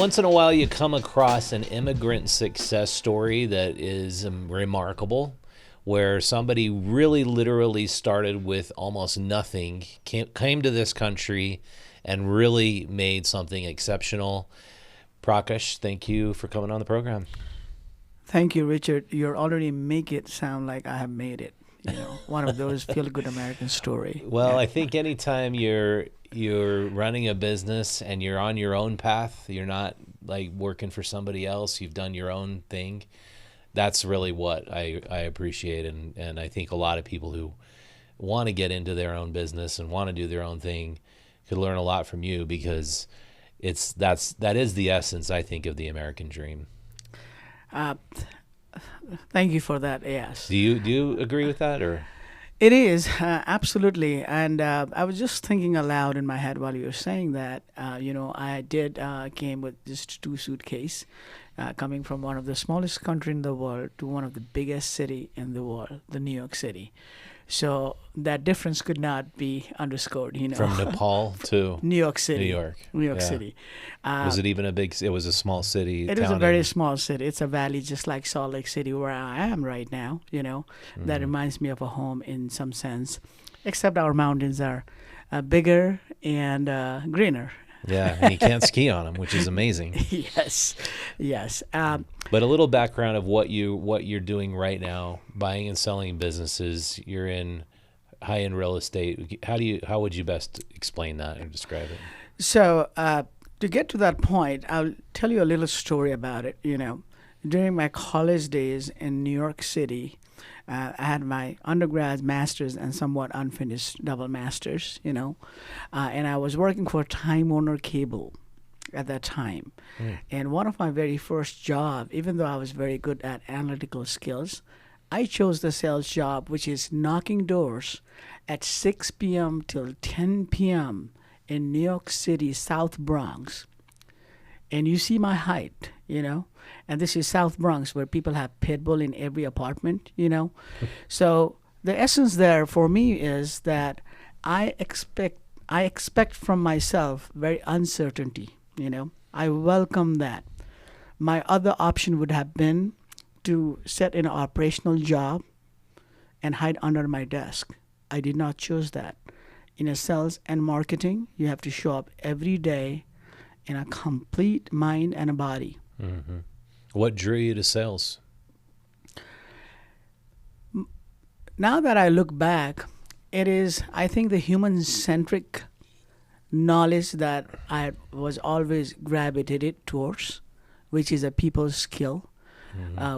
once in a while you come across an immigrant success story that is remarkable, where somebody really literally started with almost nothing, came to this country and really made something exceptional. Prakash, thank you for coming on the program. Thank you, Richard. You already make it sound like I have made it. One of those feel-good American story. Well, Yeah. I think anytime you're running a business and you're on your own path, you're not like working for somebody else, you've done your own thing. That's really what I appreciate, and I think a lot of people who want to get into their own business and want to do their own thing could learn a lot from you, because that is the essence, I think, of the American dream. Thank you for that. Yes. Do you agree with that, or? It is, absolutely. And I was just thinking aloud in my head while you were saying that. I came with just 2 suitcases, coming from one of the smallest country in the world to one of the biggest city in the world, the New York City. So that difference could not be underscored, From Nepal to New York City. New York Yeah. City. Was it even it was a small city? It is a very small city. It's a valley just like Salt Lake City, where I am right now, That reminds me of a home in some sense, except our mountains are bigger and greener. Yeah, and you can't ski on them, which is amazing. Yes. But a little background of what you're doing right now: buying and selling businesses. You're in high-end real estate. How would you best explain that or describe it? So to get to that point, I'll tell you a little story about it. During my college days in New York City, I had my undergrad, master's, and somewhat unfinished double masters, and I was working for Time Warner Cable at that time. And one of my very first job, even though I was very good at analytical skills, I chose the sales job, which is knocking doors at 6 p.m. till 10 p.m. in New York City, South Bronx. And you see my height, and this is South Bronx, where people have pit bull in every apartment, So the essence there for me is that I expect from myself very uncertainty, I welcome that. My other option would have been to set in an operational job and hide under my desk. I did not choose that. In a sales and marketing, you have to show up every day in a complete mind and a body. Mm-hmm. What drew you to sales? Now that I look back, it is, I think, the human-centric knowledge that I was always gravitated towards, which is a people's skill,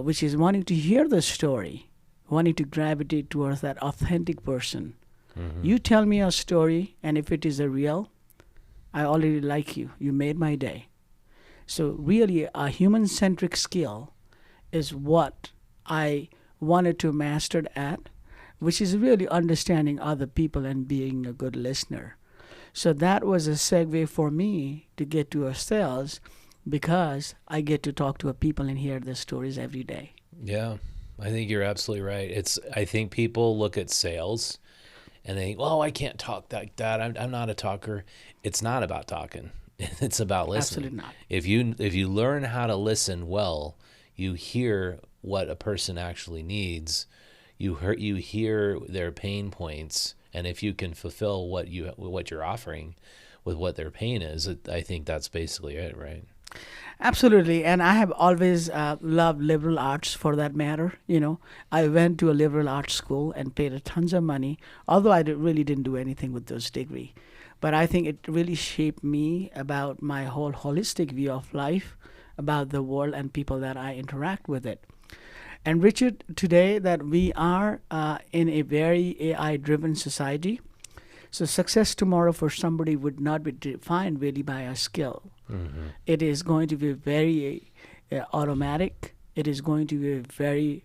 which is wanting to hear the story, wanting to gravitate towards that authentic person. You tell me a story, and if it is a real, I already like you. You made my day. So really, a human-centric skill is what I wanted to master at, which is really understanding other people and being a good listener. So that was a segue for me to get to a sales, because I get to talk to people and hear their stories every day. Yeah, I think you're absolutely right. I think people look at sales and they think, "Oh, I can't talk like that. I'm not a talker." It's not about talking. It's about listening. Absolutely not. If you learn how to listen well, you hear what a person actually needs. You hear their pain points, and if you can fulfill what you're offering with what their pain is, I think that's basically it, right? Absolutely. And I have always loved liberal arts, for that matter. I went to a liberal arts school and paid a tons of money, although I really didn't do anything with those degrees. But I think it really shaped me about my whole holistic view of life, about the world and people that I interact with it. And Richard, today that we are in a very AI-driven society, so success tomorrow for somebody would not be defined really by a skill. Mm-hmm. It is going to be very automatic. It is going to be very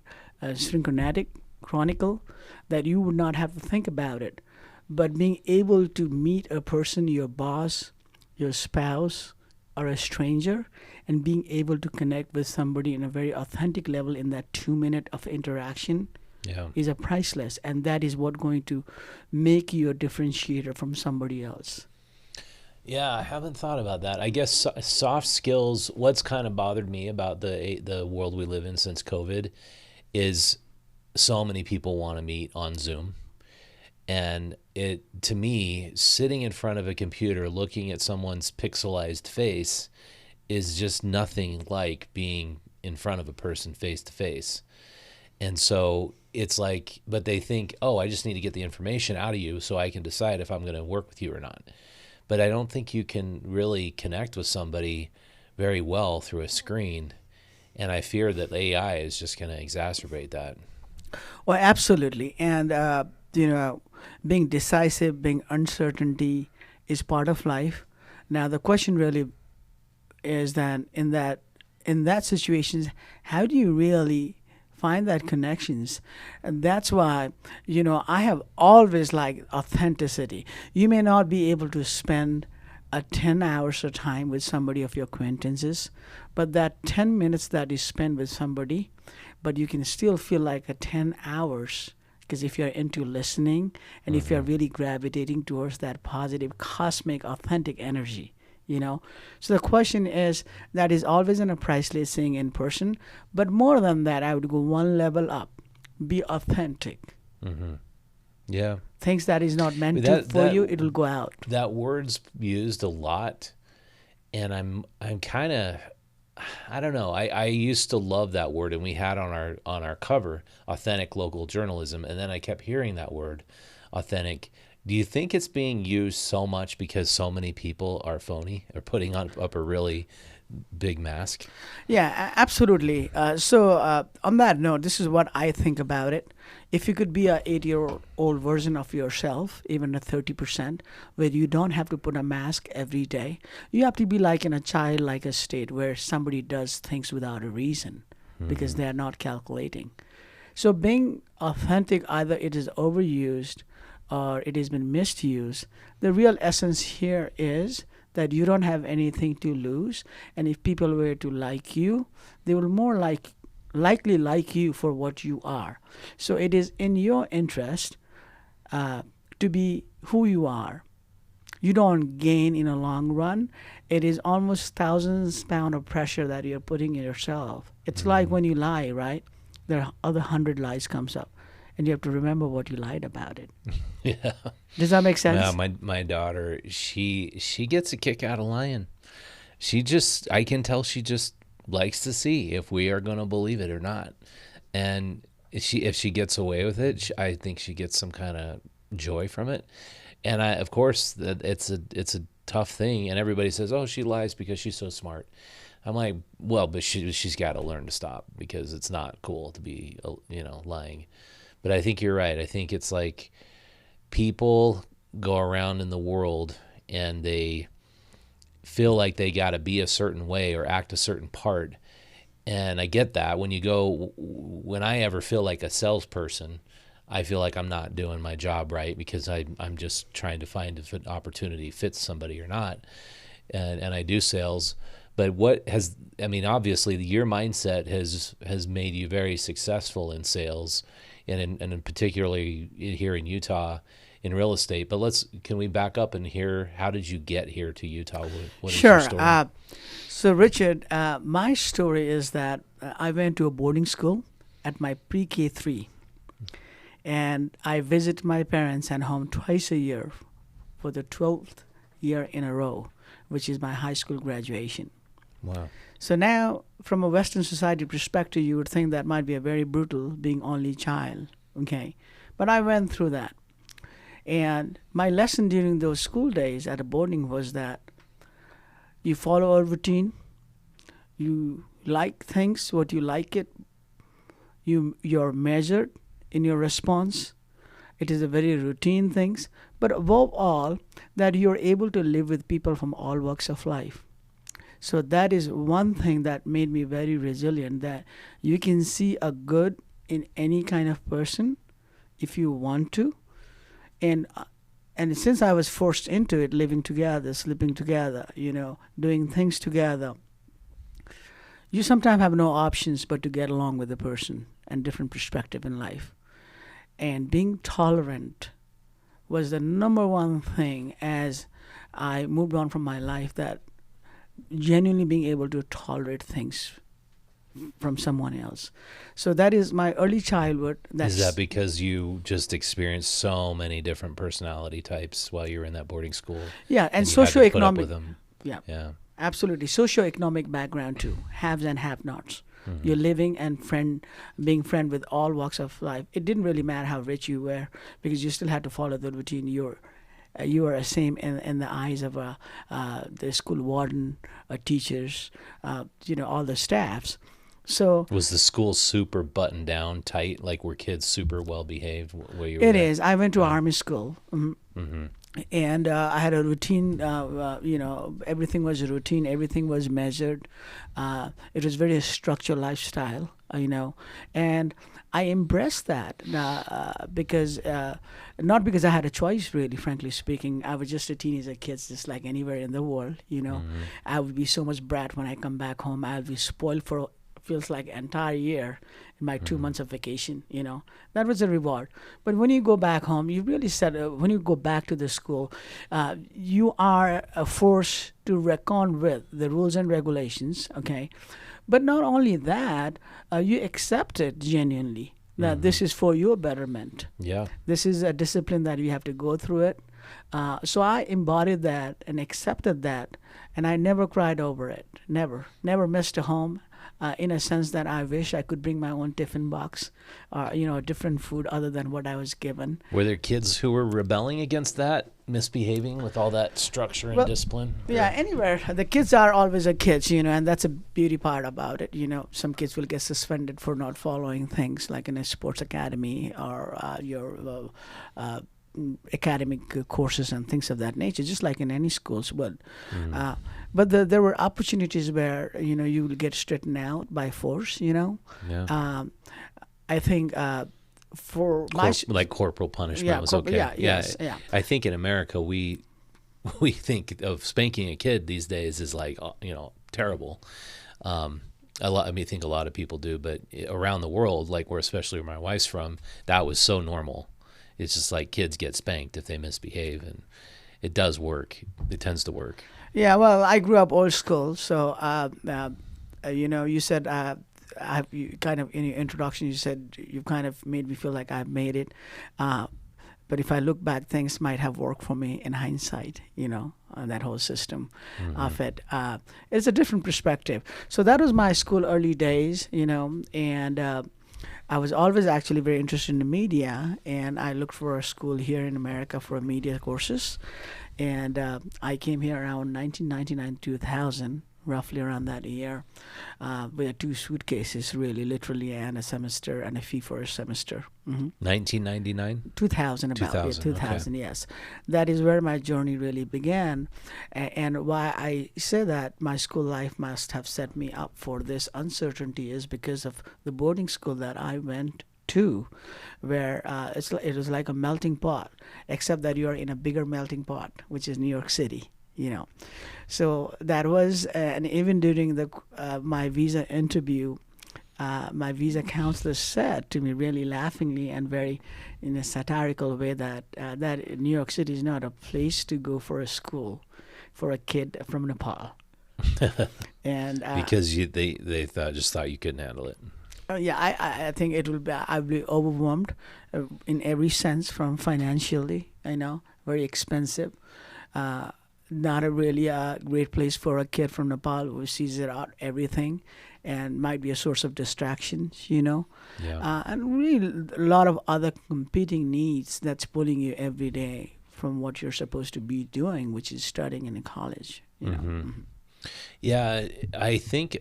synchronatic, chronicle, that you would not have to think about it. But being able to meet a person, your boss, your spouse, or a stranger, and being able to connect with somebody in a very authentic level in that 2 minute of interaction is a priceless, and that is what going to make you a differentiator from somebody else. Yeah, I haven't thought about that. I guess soft skills. What's kind of bothered me about the world we live in since COVID is so many people want to meet on Zoom, and it to me, sitting in front of a computer looking at someone's pixelized face is just nothing like being in front of a person face to face. And so it's like, but they think, oh, I just need to get the information out of you so I can decide if I'm going to work with you or not. But I don't think you can really connect with somebody very well through a screen. And I fear that AI is just going to exacerbate that. Well, absolutely. And, being decisive, being uncertainty is part of life. Now, the question really is that in that situations, how do you really find that connections? And that's why I have always liked authenticity. You may not be able to spend a 10 hours of time with somebody of your acquaintances, but that 10 minutes that you spend with somebody, but you can still feel like a 10 hours, because if you're into listening and if you're really gravitating towards that positive, cosmic, authentic energy, So the question is, that is always in a priceless thing in person, but more than that, I would go one level up. Be authentic. Yeah. Things that is not meant for you, it will go out. That word's used a lot, and I'm kind of, I don't know. I used to love that word, and we had on our cover authentic local journalism, and then I kept hearing that word, authentic. Do you think it's being used so much because so many people are phony or putting up a really big mask? Yeah, absolutely. So on that note, this is what I think about it. If you could be a 8-year-old version of yourself, even a 30%, where you don't have to put a mask every day, you have to be like in a childlike a state where somebody does things without a reason because they are not calculating. So being authentic, either it is overused or it has been misused. The real essence here is that you don't have anything to lose, and if people were to like you, they will more likely like you for what you are. So it is in your interest to be who you are. You don't gain in a long run. It is almost thousands pounds of pressure that you're putting in yourself. It's like when you lie, right? There are other 100 lies comes up, and you have to remember what you lied about it. Yeah. Does that make sense? Yeah, my daughter, she gets a kick out of lying. I can tell she just likes to see if we are going to believe it or not. And if she gets away with it, I think she gets some kind of joy from it. And of course, it's a tough thing. And everybody says, "Oh, she lies because she's so smart." I'm like, well, but she's got to learn to stop, because it's not cool to be lying. But I think you're right. I think it's like people go around in the world and they feel like they got to be a certain way or act a certain part. And I get that. When I ever feel like a salesperson, I feel like I'm not doing my job right, because I'm just trying to find if an opportunity fits somebody or not. And I do sales. But obviously your mindset has made you very successful in sales, and particularly here in Utah in real estate. But can we back up and hear, how did you get here to Utah? What is your story? Sure. So Richard, my story is that I went to a boarding school at my pre-K 3, and I visit my parents and home twice a year for the 12th year in a row, which is my high school graduation. Wow. So now, from a Western society perspective, you would think that might be a very brutal, being only child, okay? But I went through that. And my lesson during those school days at a boarding was that you follow a routine, you like things, what you like it, you're measured in your response. It is a very routine things, but above all, that you're able to live with people from all walks of life. So that is one thing that made me very resilient, that you can see a good in any kind of person if you want to. And since I was forced into it, living together, sleeping together, doing things together, you sometimes have no options but to get along with the person and different perspective in life. And being tolerant was the number one thing, as as I moved on from my life, that genuinely being able to tolerate things from someone else. So that is my early childhood. Is that because you just experienced so many different personality types while you were in that boarding school? Yeah, and you had to put up socioeconomic. with them? Yeah, Yeah. absolutely. Socioeconomic background too, haves and have-nots. You're living and being friend with all walks of life. It didn't really matter how rich you were, because you still had to follow the routine. You are the same in the eyes of the school warden, teachers, all the staffs. So Was the school super buttoned down, tight? Like, were kids super well behaved where you were it at? is. I went to army school. Mm-hmm. And I had a routine. Everything was a routine. Everything was measured. It was very structured lifestyle. And I embraced that because not because I had a choice, really. Frankly speaking, I was just a teenager kid, just like anywhere in the world. I would be so much brat when I come back home. I'll be spoiled for feels like an entire year in my 2 months of vacation. That was a reward. But when you go back home, you really said, when you go back to the school, you are forced to reckon with the rules and regulations, okay? But not only that, you accept it genuinely, that this is for your betterment. Yeah. This is a discipline that you have to go through it. So I embodied that and accepted that, and I never cried over it. Never missed a home. In a sense that I wish I could bring my own tiffin box, different food other than what I was given. Were there kids who were rebelling against that, misbehaving with all that structure and discipline? Yeah, anywhere. The kids are always a kids, and that's a beauty part about it. Some kids will get suspended for not following things, like in a sports academy or your academic courses and things of that nature, just like in any schools would. But there were opportunities where you will get straightened out by force. Yeah. I think for like corporal punishment was okay. Yeah. I think in America we think of spanking a kid these days as like terrible. I think a lot of people do, but around the world, like especially where my wife's from, that was so normal. It's just like kids get spanked if they misbehave, and it does work. It tends to work. Yeah, well, I grew up old school, so you said you kind of in your introduction, you said you kind of made me feel like I've made it. But if I look back, things might have worked for me in hindsight, on that whole system of it. It's a different perspective. So that was my school early days, and I was always actually very interested in the media, and I looked for a school here in America for media courses. And I came here around 1999, 2000, roughly around that year, with 2 suitcases, really, literally, and a semester and a fee for a semester. 1999? 2000, about 2000, 2000, okay. yes. That is where my journey really began. And why I say that my school life must have set me up for this uncertainty is because of the boarding school that I went to, where it was like a melting pot, except that you are in a bigger melting pot, which is New York City. So that was, and even during my visa interview, my visa counselor said to me, really laughingly and very in a satirical way, that New York City is not a place to go for a school for a kid from Nepal. And because they thought you couldn't handle it. I think I'll be overwhelmed in every sense, from financially, very expensive. Not a really great place for a kid from Nepal who sees it out everything, and might be a source of distractions, Yeah. and really a lot of other competing needs that's pulling you every day from what you're supposed to be doing, which is studying in college. Yeah, I think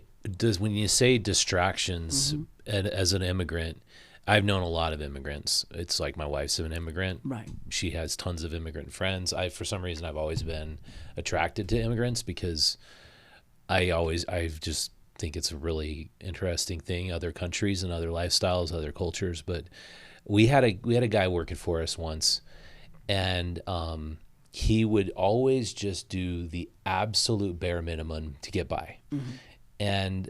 when you say distractions as an immigrant, I've known a lot of immigrants. It's like my wife's an immigrant. Right. She has tons of immigrant friends. For some reason, I've always been attracted to immigrants because I just think it's a really interesting thing, other countries and other lifestyles, other cultures. But we had a guy working for us once, and he would always just do the absolute bare minimum to get by. And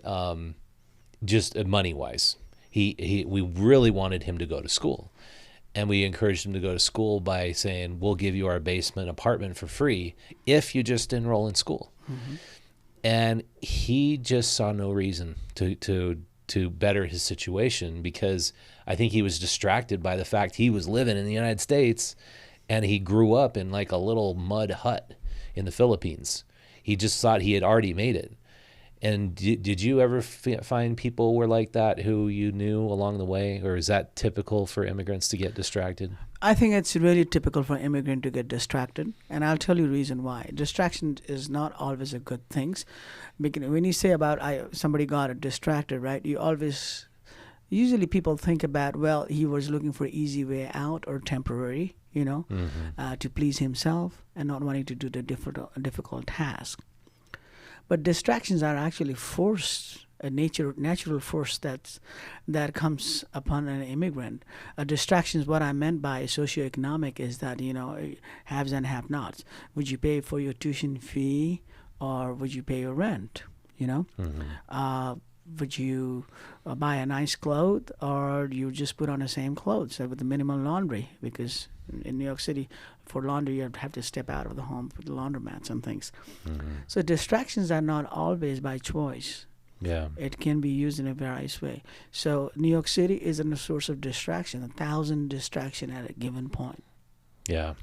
just money-wise. We really wanted him to go to school, And we encouraged him to go to school by saying, we'll give you our basement apartment for free if you just enroll in school. Mm-hmm. And he just saw no reason to better his situation, because I think he was distracted by the fact he was living in the United States and he grew up in like a little mud hut in the Philippines. He just thought he had already made it. And did you ever find people were like that who you knew along the way, or is that typical for immigrants to get distracted? I think it's really typical for immigrant to get distracted, and I'll tell you the reason why. Distraction is not always a good thing. Because when you say about somebody got distracted, right? Usually people think about, well, he was looking for easy way out or temporary, to please himself and not wanting to do the difficult task. But distractions are actually a natural force that comes upon an immigrant. Distractions, what I meant by socioeconomic is that, haves and have-nots. Would you pay for your tuition fee, or would you pay your rent? Would you buy a nice clothes, or you just put on the same clothes with the minimal laundry? Because in New York City, for laundry, you have to step out of the home for the laundromats and things. Mm-hmm. So distractions are not always by choice. Yeah, it can be used in a various way. So New York City is a source of distraction, 1,000 distraction at a given point. Yeah.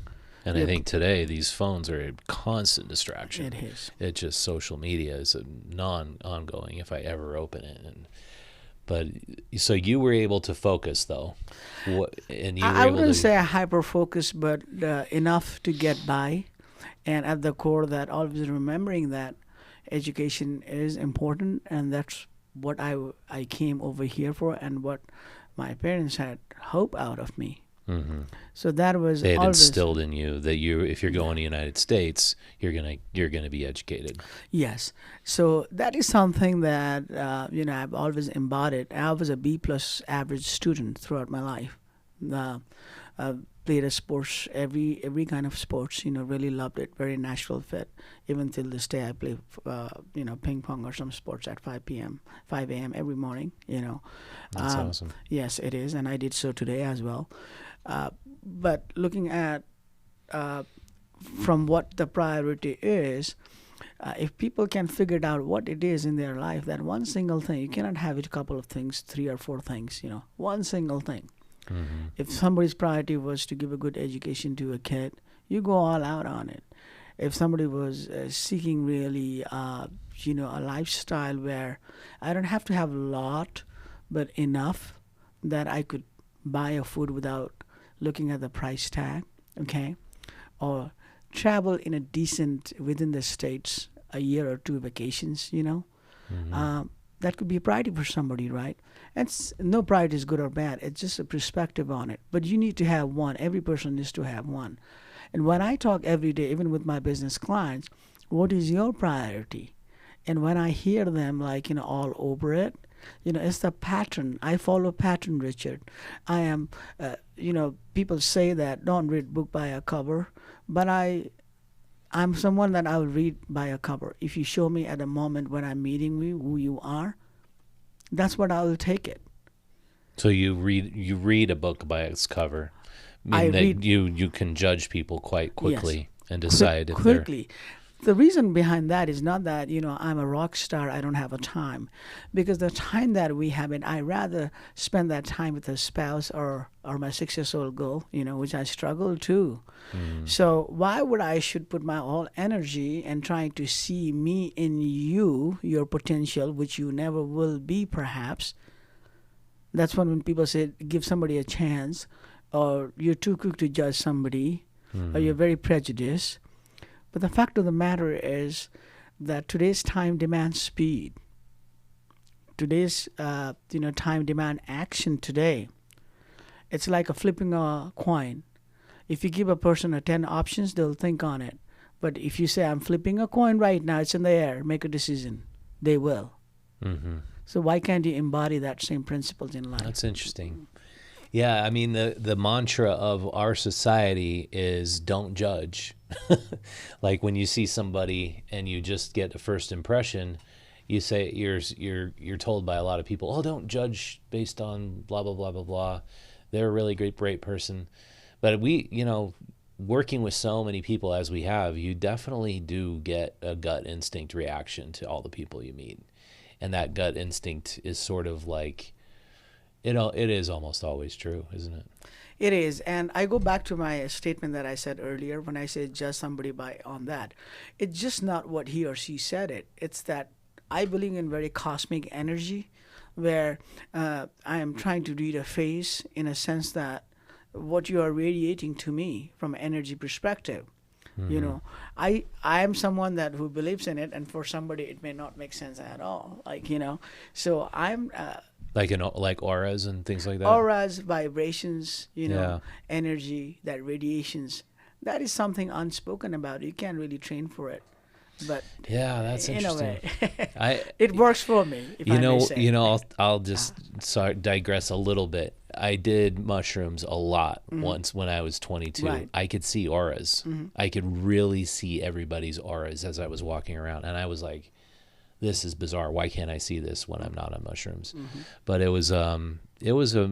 And I think today these phones are a constant distraction. It is. It's just social media is a ongoing if I ever open it. But so you were able to focus though, I wouldn't say a hyper focus, but enough to get by, and at the core that always remembering that education is important, and that's what I came over here for, and what my parents had hope out of me. Mm-hmm. So that was they had always instilled in you that if you're going to the United States, you're gonna be educated. Yes. So that is something that I've always embodied. I was a B+ average student throughout my life. Played a sports, every kind of sports. Really loved it. Very natural fit. Even till this day, I play ping pong or some sports at 5 a.m. every morning. That's awesome. Yes, it is, and I did so today as well. But looking at from what the priority is, if people can figure out what it is in their life, that one single thing, you cannot have it a couple of things, 3 or 4 things, one single thing. Mm-hmm. If somebody's priority was to give a good education to a kid, you go all out on it. If somebody was seeking really, a lifestyle where I don't have to have a lot, but enough that I could buy a food without looking at the price tag, okay? Or travel in a decent, within the States, a year or 2 vacations, Mm-hmm. That could be a priority for somebody, right? And no priority is good or bad. It's just a perspective on it. But you need to have one. Every person needs to have one. And when I talk every day, even with my business clients, what is your priority? And when I hear them all over it, it's the pattern. I follow pattern, Richard. I am, people say that don't read book by a cover, but I'm someone that I'll read by a cover. If you show me at a moment when I'm meeting you who you are, that's what I will take it. So you read a book by its cover. You can judge people quite quickly. Yes. And decide if quickly. The reason behind that is not that, I'm a rock star, I don't have a time. Because the time that we have, I rather spend that time with a spouse or my 6-year-old girl, which I struggle too. Mm. So why would I should put my all energy in trying to see me in you, your potential, which you never will be perhaps. That's when people say, give somebody a chance, or you're too quick to judge somebody, or you're very prejudiced. But the fact of the matter is that today's time demands speed. Today's time demands action today. It's like flipping a coin. If you give a person 10 options, they'll think on it. But if you say, I'm flipping a coin right now, it's in the air, make a decision, they will. Mm-hmm. So why can't you embody that same principles in life? That's interesting. Yeah, I mean, the mantra of our society is don't judge. Like when you see somebody and you just get a first impression, you say you're told by a lot of people, oh, don't judge based on blah, blah, blah, blah, blah. They're a really great person. But we, working with so many people as we have, you definitely do get a gut instinct reaction to all the people you meet. And that gut instinct is sort of like, it is almost always true, isn't it? It is, and I go back to my statement that I said earlier when I say judge somebody by on that. It's just not what he or she said it. It's that I believe in very cosmic energy, where I am trying to read a face in a sense that what you are radiating to me from an energy perspective. I am someone that who believes in it, and for somebody it may not make sense at all. So I'm. Like auras and things like that. Auras, vibrations, Yeah. energy, that radiations, that is something unspoken about. You can't really train for it, but Yeah, that's in a interesting. way, it works for me. If I may say. I'll just digress a little bit. I did mushrooms a lot once when I was 22. Right. I could see auras. I could really see everybody's auras as I was walking around, and I was like, this is bizarre. Why can't I see this when I'm not on mushrooms? But it was an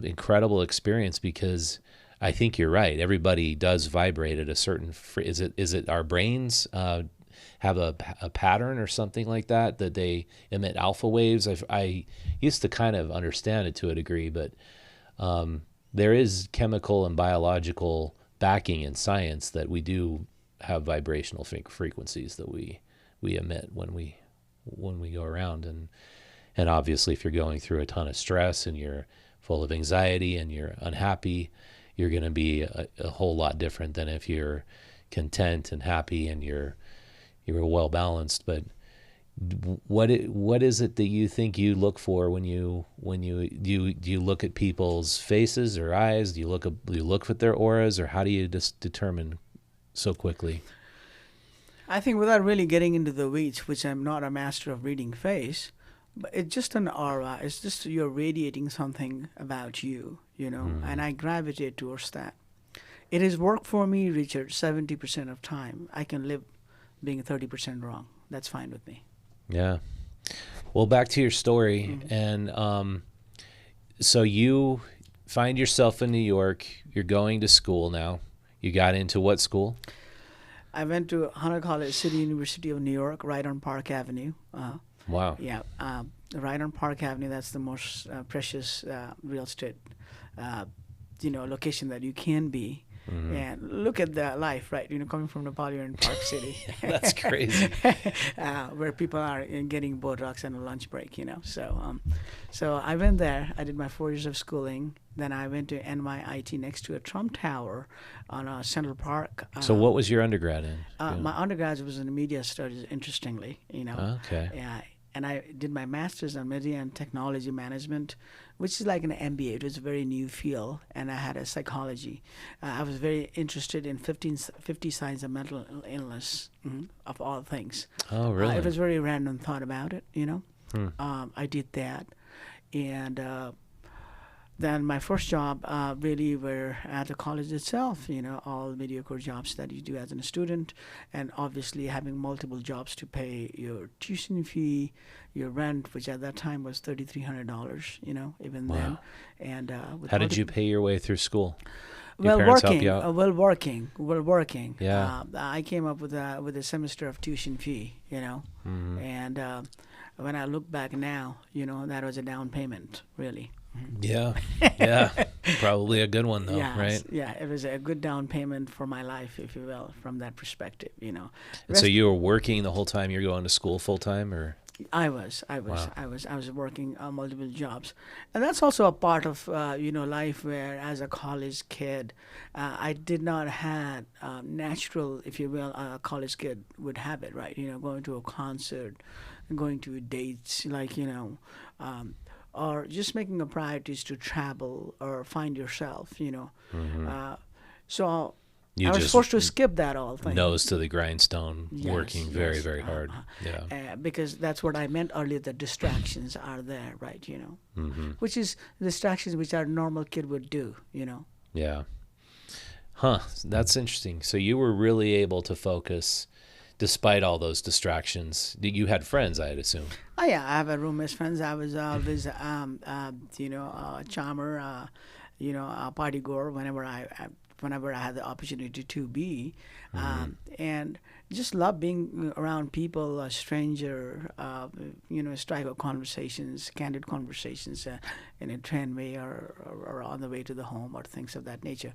incredible experience, because I think you're right. Everybody does vibrate at a certain. Is it our brains have a pattern or something like that they emit alpha waves? I used to kind of understand it to a degree, but there is chemical and biological backing in science that we do have vibrational frequencies that we emit when we go around, and obviously if you're going through a ton of stress and you're full of anxiety and you're unhappy, you're going to be a whole lot different than if you're content and happy and you're well balanced. But what is it that you think you look for when you do you look at people's faces or eyes? Do you look at their auras, or how do you just determine so quickly? I think without really getting into the weeds, which I'm not a master of reading face, but it's just an aura. It's just you're radiating something about you, and I gravitate towards that. It has worked for me, Richard, 70% of time. I can live being 30% wrong. That's fine with me. Yeah. Well, back to your story. And so you find yourself in New York. You're going to school now. You got into what school? I went to Hunter College, City University of New York, right on Park Avenue. Wow. Yeah, right on Park Avenue. That's the most precious real estate, location that you can be. And look at the life, right? Coming from Nepal, you're in Park City. That's crazy. Where people are getting Botox and a lunch break, So I went there. I did my 4 years of schooling. Then I went to NYIT next to a Trump Tower on Central Park. So what was your undergrad in? My undergrad was in media studies, interestingly, Okay. Yeah. And I did my master's in media and technology management, which is like an MBA. It was a very new field, and I had a psychology. I was very interested in 50 signs of mental illness, of all things. Oh, really? It was very random thought about it, I did that. And then my first job really were at the college itself, all mediocre jobs that you do as a student, and obviously having multiple jobs to pay your tuition fee, your rent, which at that time was $3,300, even Wow. then. And How did you pay your way through school? Well, parents help working, you out? well, working. Yeah. I came up with a semester of tuition fee, and when I look back now, that was a down payment, really. Yeah. Yeah. Probably a good one, though, Yes, right? Yeah, it was a good down payment for my life, if you will, from that perspective, And so you were working the whole time you're going to school full time, or? I was Wow. working multiple jobs, and that's also a part of life where, as a college kid, I did not have natural, if you will, a college kid would have it, right? Going to a concert, going to dates, or just making a priorities to travel or find yourself, so You I was just forced to skip that all thing. nose to the grindstone, Yes, working very, yes, very hard. Yeah. Because that's what I meant earlier. The distractions are there, right? Which is distractions which our normal kid would do. Yeah. Huh. That's interesting. So you were really able to focus despite all those distractions. You had friends, I'd assume. Oh yeah, I have a roommate's friends. I was always, a charmer. a party goer whenever I had the opportunity to be, and just love being around people, a stranger, strike up conversations, candid conversations in a trainway or on the way to the home or things of that nature.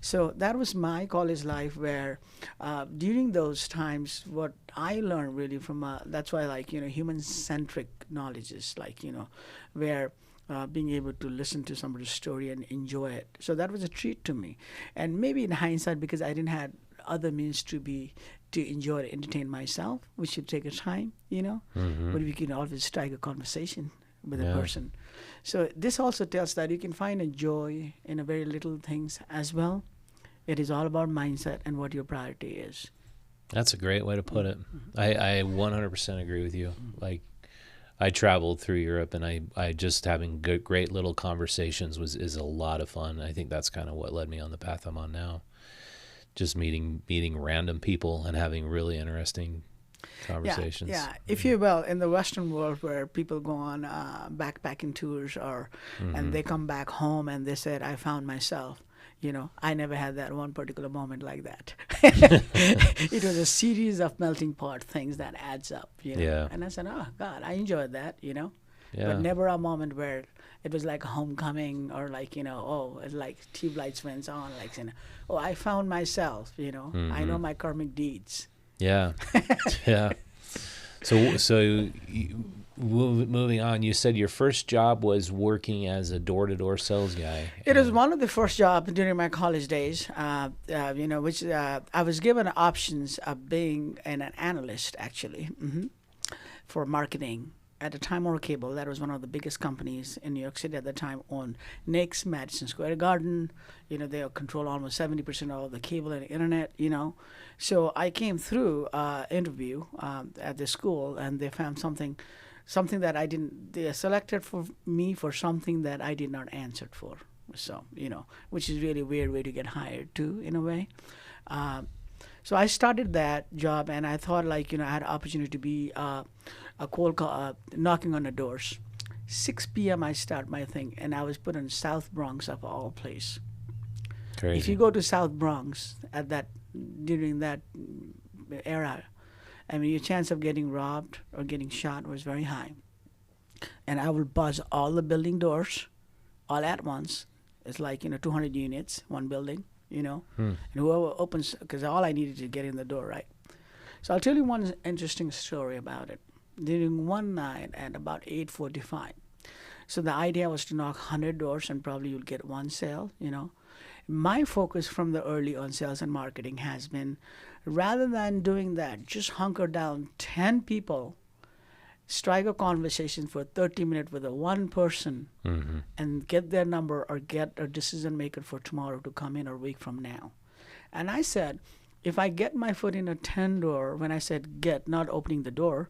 So that was my college life where during those times, what I learned really from, that's why human-centric knowledge is where being able to listen to somebody's story and enjoy it. So that was a treat to me. And maybe in hindsight, because I didn't have other means to enjoy it, entertain myself, which should take a time, but we can always strike a conversation with a person. So this also tells that you can find a joy in a very little things as well. It is all about mindset and what your priority is. That's a great way to put it. I 100% agree with you. Like, I traveled through Europe, and I just having great little conversations is a lot of fun. I think that's kind of what led me on the path I'm on now. Just meeting random people and having really interesting conversations. Yeah. If you will, in the Western world where people go on backpacking tours and they come back home and they said, I found myself. I never had that one particular moment like that. It was a series of melting pot things that adds up, Yeah. And I said, oh, God, I enjoyed that, Yeah. But never a moment where it was like a homecoming or it's like tube lights went on, oh, I found myself, I know my karmic deeds. Yeah. Yeah. So moving on, you said your first job was working as a door-to-door sales guy. It was one of the first jobs during my college days, which I was given options of being an analyst, actually, for marketing. At the time, or Cable, that was one of the biggest companies in New York City at the time, owned Knicks, Madison Square Garden. They control almost 70% of the cable and internet, So I came through interview at the school, and they found something that they selected for me for something that I did not answer for. So, which is really a weird way to get hired too, in a way. So I started that job, and I thought I had an opportunity to be a cold call, knocking on the doors. 6 p.m. I start my thing, and I was put in South Bronx of all place. Crazy. If you go to South Bronx during that era, your chance of getting robbed or getting shot was very high. And I would buzz all the building doors all at once. It's 200 units, one building, And whoever opens, because all I needed to get in the door, right? So I'll tell you one interesting story about it. During one night at about 8:45. So the idea was to knock 100 doors and probably you'll get one sale, My focus from the early on sales and marketing has been, rather than doing that, just hunker down 10 people, strike a conversation for 30 minutes with one person, and get their number or get a decision maker for tomorrow to come in or a week from now. And I said, if I get my foot in a 10 door, when I said get, not opening the door,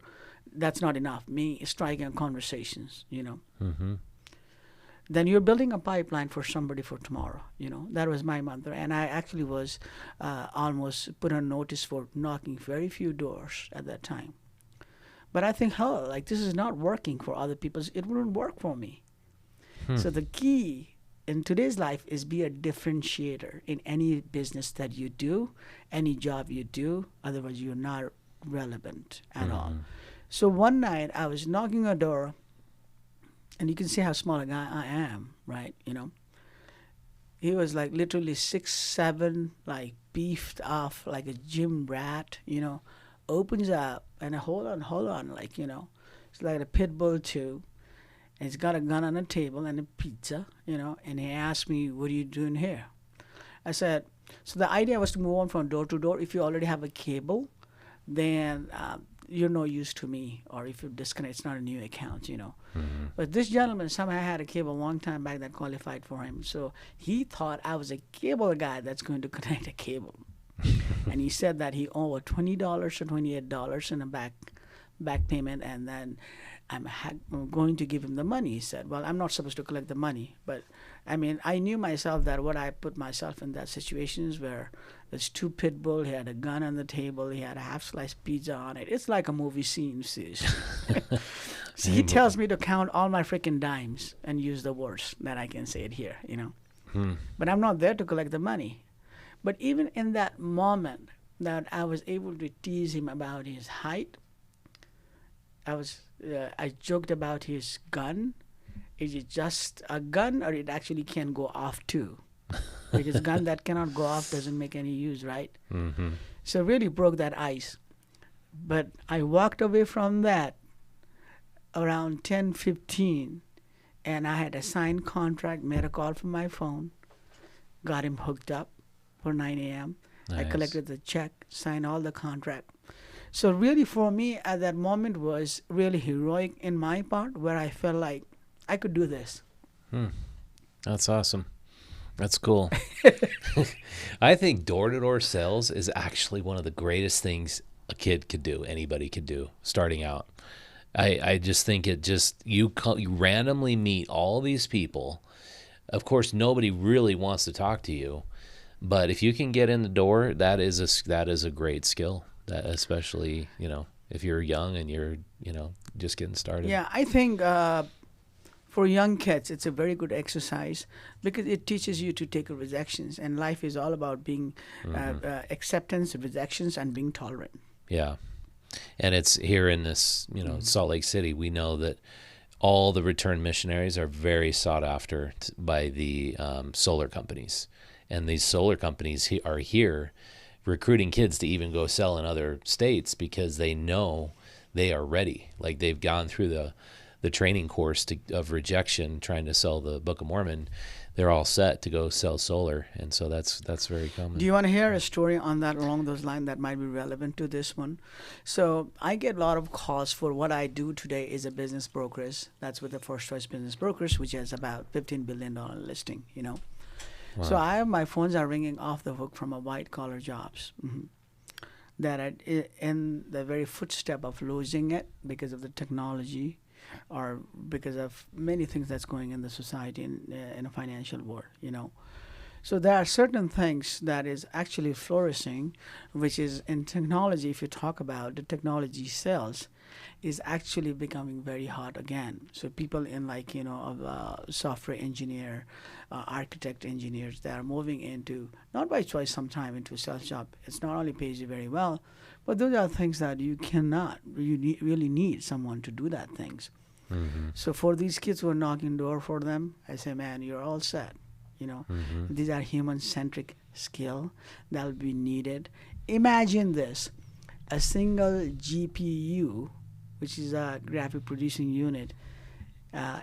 that's not enough. Me striking conversations, Then you're building a pipeline for somebody for tomorrow, That was my mantra. And I actually was almost put on notice for knocking very few doors at that time. But I think, this is not working for other people. It wouldn't work for me. So the key in today's life is be a differentiator in any business that you do, any job you do. Otherwise, you're not relevant at all. So one night I was knocking a door, and you can see how small a guy I am, right? He was literally 6'7", beefed off like a gym rat, opens up and hold on, it's like a pit bull too. And he's got a gun on the table and a pizza, and he asked me, what are you doing here? I said, so the idea was to move on from door to door. If you already have a cable, then you're no use to me, or if you disconnect, it's not a new account, But this gentleman somehow had a cable a long time back that qualified for him. So he thought I was a cable guy that's going to connect a cable. And he said that he owed $20 or $28 in a back payment, and then I'm going to give him the money. He said, well, I'm not supposed to collect the money. But, I knew myself that what I put myself in that situations where there's two pit bull, he had a gun on the table, he had a half-sliced pizza on it. It's like a movie scene. So he tells me to count all my freaking dimes and use the words that I can say it here, but I'm not there to collect the money. But even in that moment that I was able to tease him about his height, I joked about his gun. Is it just a gun, or it actually can go off too? Because a gun that cannot go off doesn't make any use, right? Mm-hmm. So really broke that ice. But I walked away from that around 10:15, and I had a signed contract, made a call from my phone, got him hooked up for 9 a.m. I Nice. collected the check, signed all the contract. So really for me at that moment was really heroic in my part, where I felt like I could do this. That's awesome. That's cool. I think door-to-door sales is actually one of the greatest things a kid could do, anybody could do, starting out. I just think you randomly meet all these people. Of course, nobody really wants to talk to you, but if you can get in the door, that is a great skill. That especially, if you're young and you're, just getting started. Yeah, I think for young kids, it's a very good exercise because it teaches you to take rejections, and life is all about being acceptance, rejections, and being tolerant. Yeah. And it's here in this, Salt Lake City, we know that all the return missionaries are very sought after by the solar companies. And these solar companies are here recruiting kids to even go sell in other states because they know they are ready. Like they've gone through the training course of rejection, trying to sell the Book of Mormon. They're all set to go sell solar, and so that's very common. Do you want to hear a story on that along those lines that might be relevant to this one? So I get a lot of calls for what I do today is a business brokerage. That's with the First Choice Business Brokerage, which has about $15 billion listing, Wow. So my phones are ringing off the hook from a white collar jobs that are in the very footstep of losing it because of the technology, or because of many things that's going in the society in a financial world. So there are certain things that is actually flourishing, which is in technology. If you talk about the technology sales, is actually becoming very hot again. So people in software engineer, architect engineers, they are moving into, not by choice sometime, into sales job. It's not only pays you very well, but those are things that you really need someone to do that things. Mm-hmm. So for these kids who are knocking door for them, I say, man, you're all set. These are human-centric skill that will be needed. Imagine this: a single GPU, which is a graphic producing unit,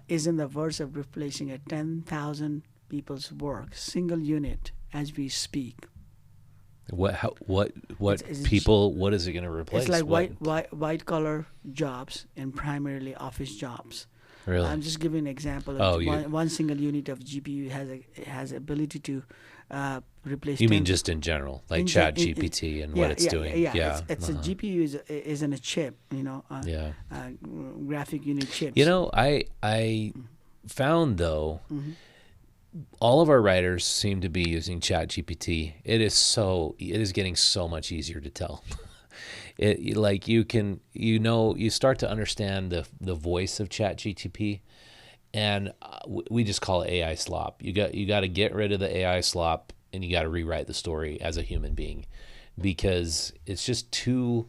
is in the verge of replacing a 10,000 people's work, single unit, as we speak. What It's people? What is it going to replace? It's like white collar jobs and primarily office jobs. Really? I'm just giving an example. One single unit of GPU has ability to replace. You mean just in general, like ChatGPT and what it's doing? Yeah. It's a GPU is in a chip, graphic unit chips. I found though, all of our writers seem to be using ChatGPT. It is getting so much easier to tell. You start to understand the voice of ChatGPT, and we just call it AI slop. You got to get rid of the AI slop, and you got to rewrite the story as a human being, because it's just too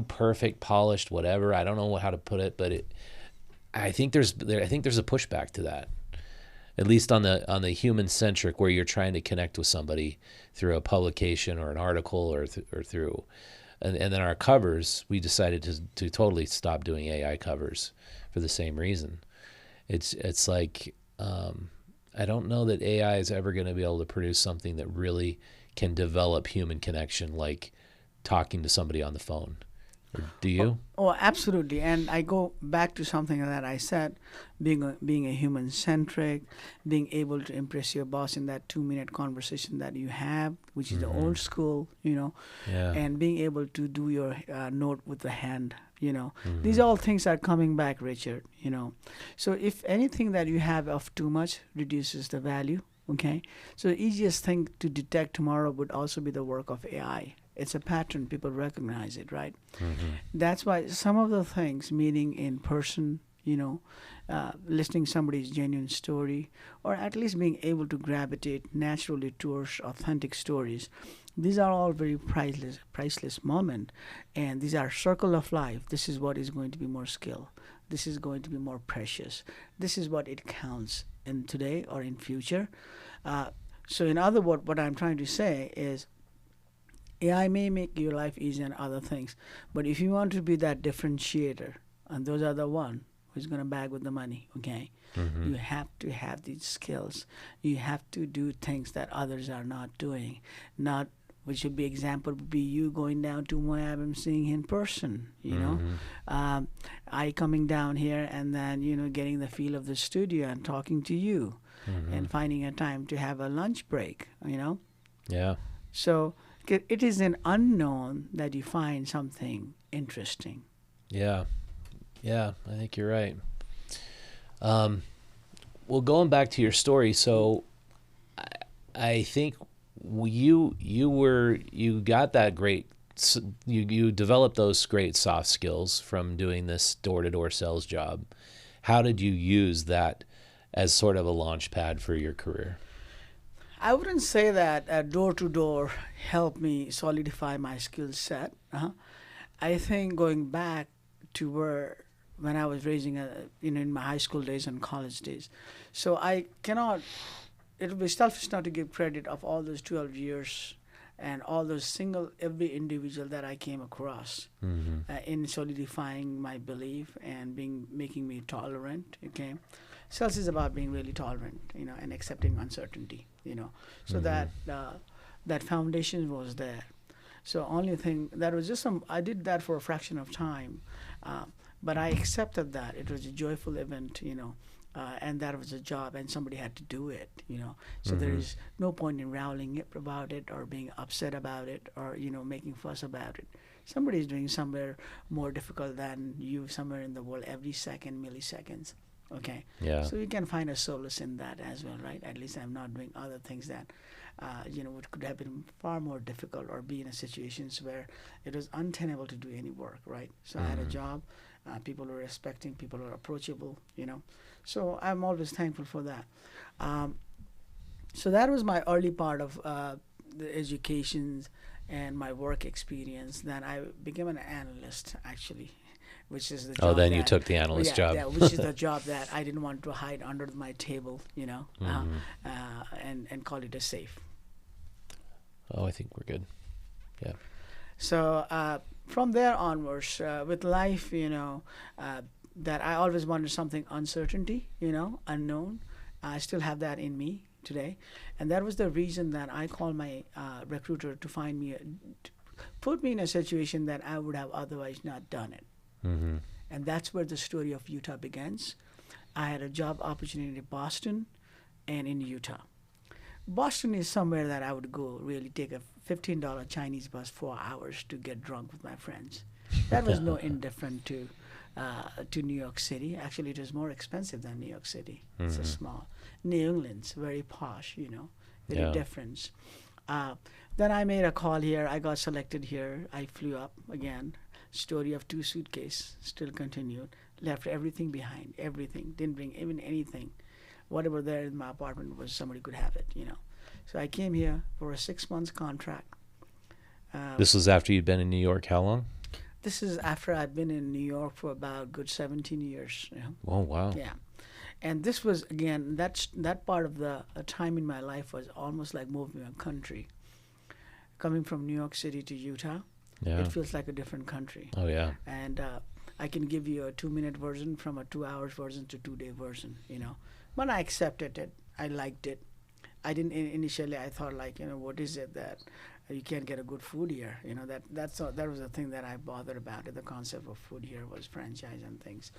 perfect, polished, whatever. I don't know how to put it, but I think there's a pushback to that. At least on the human centric, where you're trying to connect with somebody through a publication or an article or through, and then our covers, we decided to totally stop doing AI covers for the same reason. It's like I don't know that AI is ever going to be able to produce something that really can develop human connection, like talking to somebody on the phone. Do you? Oh, absolutely. And I go back to something that I said, being a human-centric, being able to impress your boss in that 2-minute conversation that you have, which is the old school, Yeah. and being able to do your note with the hand, These all things are coming back, Richard, So if anything that you have of too much reduces the value, okay? So the easiest thing to detect tomorrow would also be the work of AI. It's a pattern. People recognize it, right? That's why some of the things, meeting in person, listening somebody's genuine story, or at least being able to gravitate naturally towards authentic stories. These are all very priceless moment, and these are circle of life. This is what is going to be more skill. This is going to be more precious. This is what it counts in today or in future. So in other words, what I'm trying to say is AI may make your life easy and other things, but if you want to be that differentiator, and those are the one who's going to bag with the money, okay? You have to have these skills. You have to do things that others are not doing. Not, which would be example would be you going down to Moab and seeing in person, I coming down here and then, getting the feel of the studio and talking to you and finding a time to have a lunch break, Yeah. So it is an unknown that you find something interesting. Yeah. Yeah, I think you're right. Well, going back to your story, so I think you got that great, you developed those great soft skills from doing this door-to-door sales job. How did you use that as sort of a launch pad for your career? I wouldn't say that door-to-door helped me solidify my skill set. I think going back to when I was raising in my high school days and college days. So I cannot, it would be selfish not to give credit of all those 12 years and all those every individual that I came across in solidifying my belief and making me tolerant, okay? Sales is about being really tolerant, and accepting uncertainty, So that foundation was there. So only thing, that was just I did that for a fraction of time. But I accepted that. It was a joyful event, and that was a job, and somebody had to do it, So there is no point in rowling about it or being upset about it or, making fuss about it. Somebody is doing somewhere more difficult than you somewhere in the world every second, milliseconds, okay? Yeah. So you can find a solace in that as well, right? At least I'm not doing other things that, what could have been far more difficult or be in a situations where it was untenable to do any work, right? So I had a job. People were respecting, people were approachable, So I'm always thankful for that. So that was my early part of the education and my work experience. Then I became an analyst, actually, which is the job. Oh, then you took the analyst job. Yeah, which is the job that I didn't want to hide under my table, and call it a safe. Oh, I think we're good. Yeah. So from there onwards, with life, that I always wanted something uncertainty, unknown. I still have that in me today. And that was the reason that I called my recruiter to find me, put me in a situation that I would have otherwise not done it. And that's where the story of Utah begins. I had a job opportunity in Boston and in Utah. Boston is somewhere that I would go really take a $15 Chinese bus 4 hours to get drunk with my friends. That was no indifferent to New York City. Actually, it was more expensive than New York City. It's a small. New England's very posh, very different. Then I made a call here. I got selected here. I flew up again. Story of 2 suitcases still continued. Left everything behind. Everything. Didn't bring even anything. Whatever there in my apartment was, somebody could have it, So I came here for a 6 months contract. This was after you'd been in New York. How long? This is after I'd been in New York for about a good 17 years. Oh, wow. Yeah. And this was, again, that part of the time in my life was almost like moving a country. Coming from New York City to Utah, it feels like a different country. Oh, yeah. And I can give you a 2-minute version from a 2-hour version to 2-day version, But I accepted it. I liked it. I didn't initially. I thought what is it that you can't get a good food here? That was the thing that I bothered about. The concept of food here was franchise and things.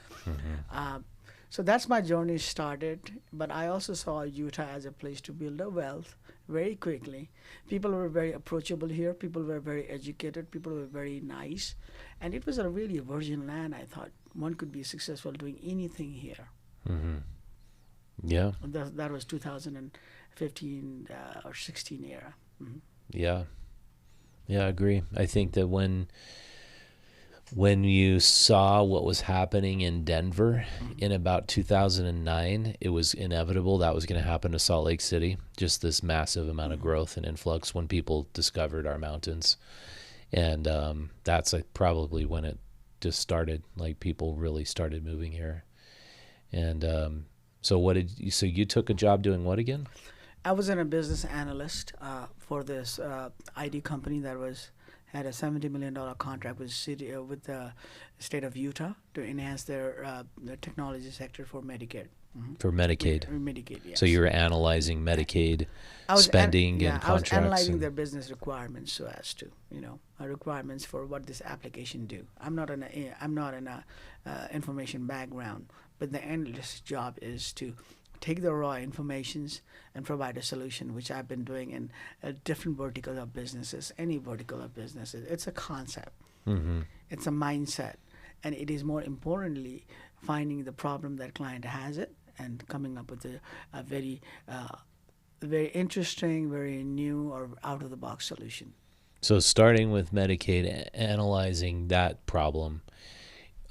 So that's my journey started. But I also saw Utah as a place to build a wealth very quickly. People were very approachable here. People were very educated. People were very nice, and it was a really virgin land. I thought one could be successful doing anything here. Yeah. That was 2015 or 16 era. Yeah. Yeah, I agree. I think that when When you saw what was happening in Denver in about 2009, it was inevitable that was going to happen to Salt Lake City. Just this massive amount of growth and influx when people discovered our mountains. And that's like probably when it just started, like people really started moving here. And so you took a job doing what again? I was a business analyst for this ID company that had a $70 million contract with the state of Utah to enhance their technology sector for Medicaid. For Medicaid. Medicaid, yes. So you were analyzing Medicaid spending and contracts. I was analyzing their business requirements so as to, requirements for what this application do. I'm not in a information background, but the analyst's job is to take the raw informations and provide a solution, which I've been doing in different verticals of businesses, any vertical of businesses. It's a concept. Mm-hmm. It's a mindset. And it is more importantly finding the problem that client has it and coming up with a very interesting, very new or out-of-the-box solution. So starting with Medicaid, analyzing that problem,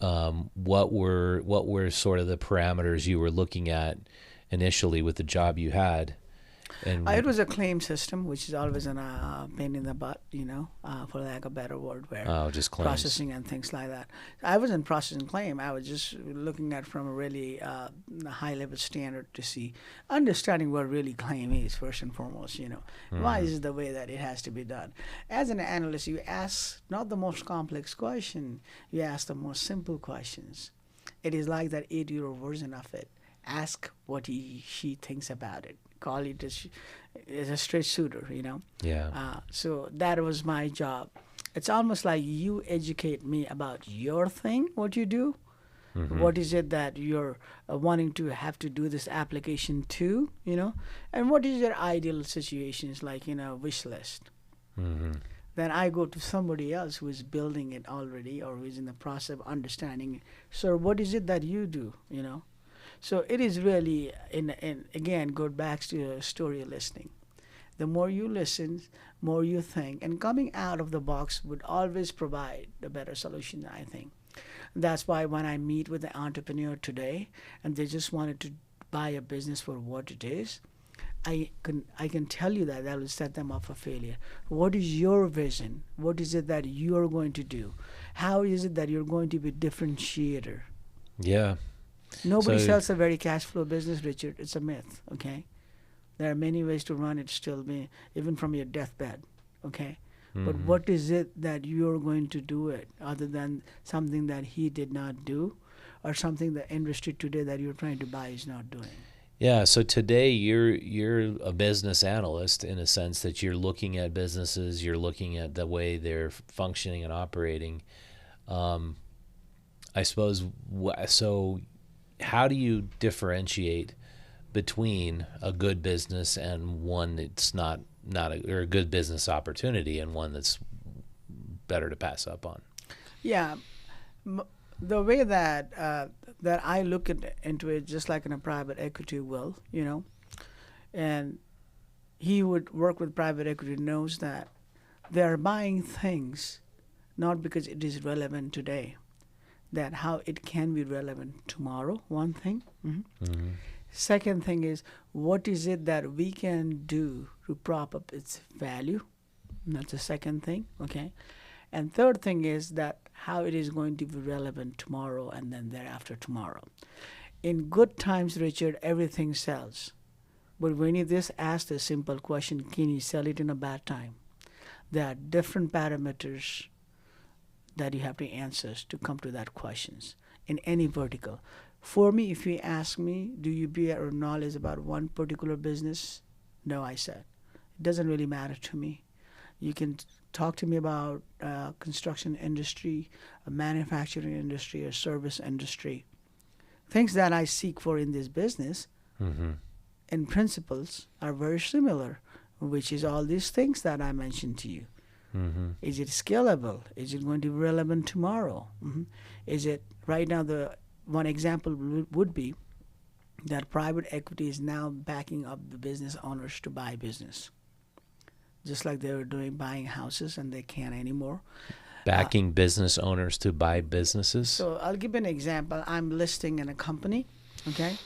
what were sort of the parameters you were looking at initially with the job you had? And it was a claim system, which is always a pain in the butt, for lack of a better word, where just claims. Processing and things like that. I wasn't processing claim. I was just looking at from a really high-level standard to see, understanding what really claim is, first and foremost, Mm-hmm. Why is it the way that it has to be done? As an analyst, you ask not the most complex question, you ask the most simple questions. It is like that 8-year-old version of it. Ask what she thinks about it. Call it as a straight shooter, Yeah. So that was my job. It's almost like you educate me about your thing, what you do. Mm-hmm. What is it that you're wanting to have to do this application to, and what is your ideal situations, like, wish list. Mm-hmm. Then I go to somebody else who is building it already or who is in the process of understanding, sir, what is it that you do, So it is really, again, go back to story listening. The more you listen, more you think, and coming out of the box would always provide a better solution, I think. That's why when I meet with an entrepreneur today and they just wanted to buy a business for what it is, I can tell you that will set them up for failure. What is your vision? What is it that you're going to do? How is it that you're going to be a differentiator? Yeah. Nobody sells a very cash flow business, Richard. It's a myth, okay? There are many ways to run it still, even from your deathbed, okay? Mm-hmm. But what is it that you're going to do it other than something that he did not do or something the industry today that you're trying to buy is not doing? Yeah, so today you're a business analyst in a sense that you're looking at businesses, you're looking at the way they're functioning and operating. I suppose, so how do you differentiate between a good business and one that's not or a good business opportunity and one that's better to pass up on? Yeah, the way that I look into it, just like in a private equity will, and he would work with private equity, knows that they're buying things not because it is relevant today, that how it can be relevant tomorrow, one thing. Mm-hmm. Mm-hmm. Second thing is, what is it that we can do to prop up its value? And that's the second thing, okay? And third thing is that how it is going to be relevant tomorrow and then thereafter tomorrow. In good times, Richard, everything sells. But when you just ask the simple question, can you sell it in a bad time? There are different parameters that you have to answer to come to that questions in any vertical. For me, if you ask me, do you bear knowledge about one particular business? No, I said. It doesn't really matter to me. You can talk to me about construction industry, a manufacturing industry, a service industry. Things that I seek for in this business, mm-hmm. in principles, are very similar, which is all these things that I mentioned to you. Mm-hmm. Is it scalable? Is it going to be relevant tomorrow? Mm-hmm. Is it right now? The one example would be that private equity is now backing up the business owners to buy business, just like they were doing buying houses and they can't anymore. Backing business owners to buy businesses. So I'll give you an example. I'm listing in a company, okay?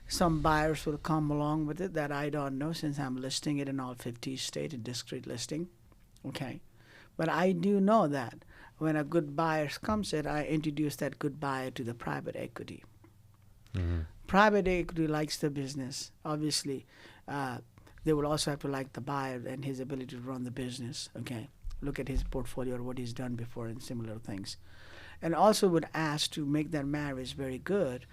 Some buyers will come along with it that I don't know since I'm listing it in all 50 states, a discrete listing, okay? But I do know that when a good buyer comes in, I introduce that good buyer to the private equity. Mm-hmm. Private equity likes the business. Obviously, they will also have to like the buyer and his ability to run the business, okay? Look at his portfolio or what he's done before and similar things. And also would ask to make that marriage very good.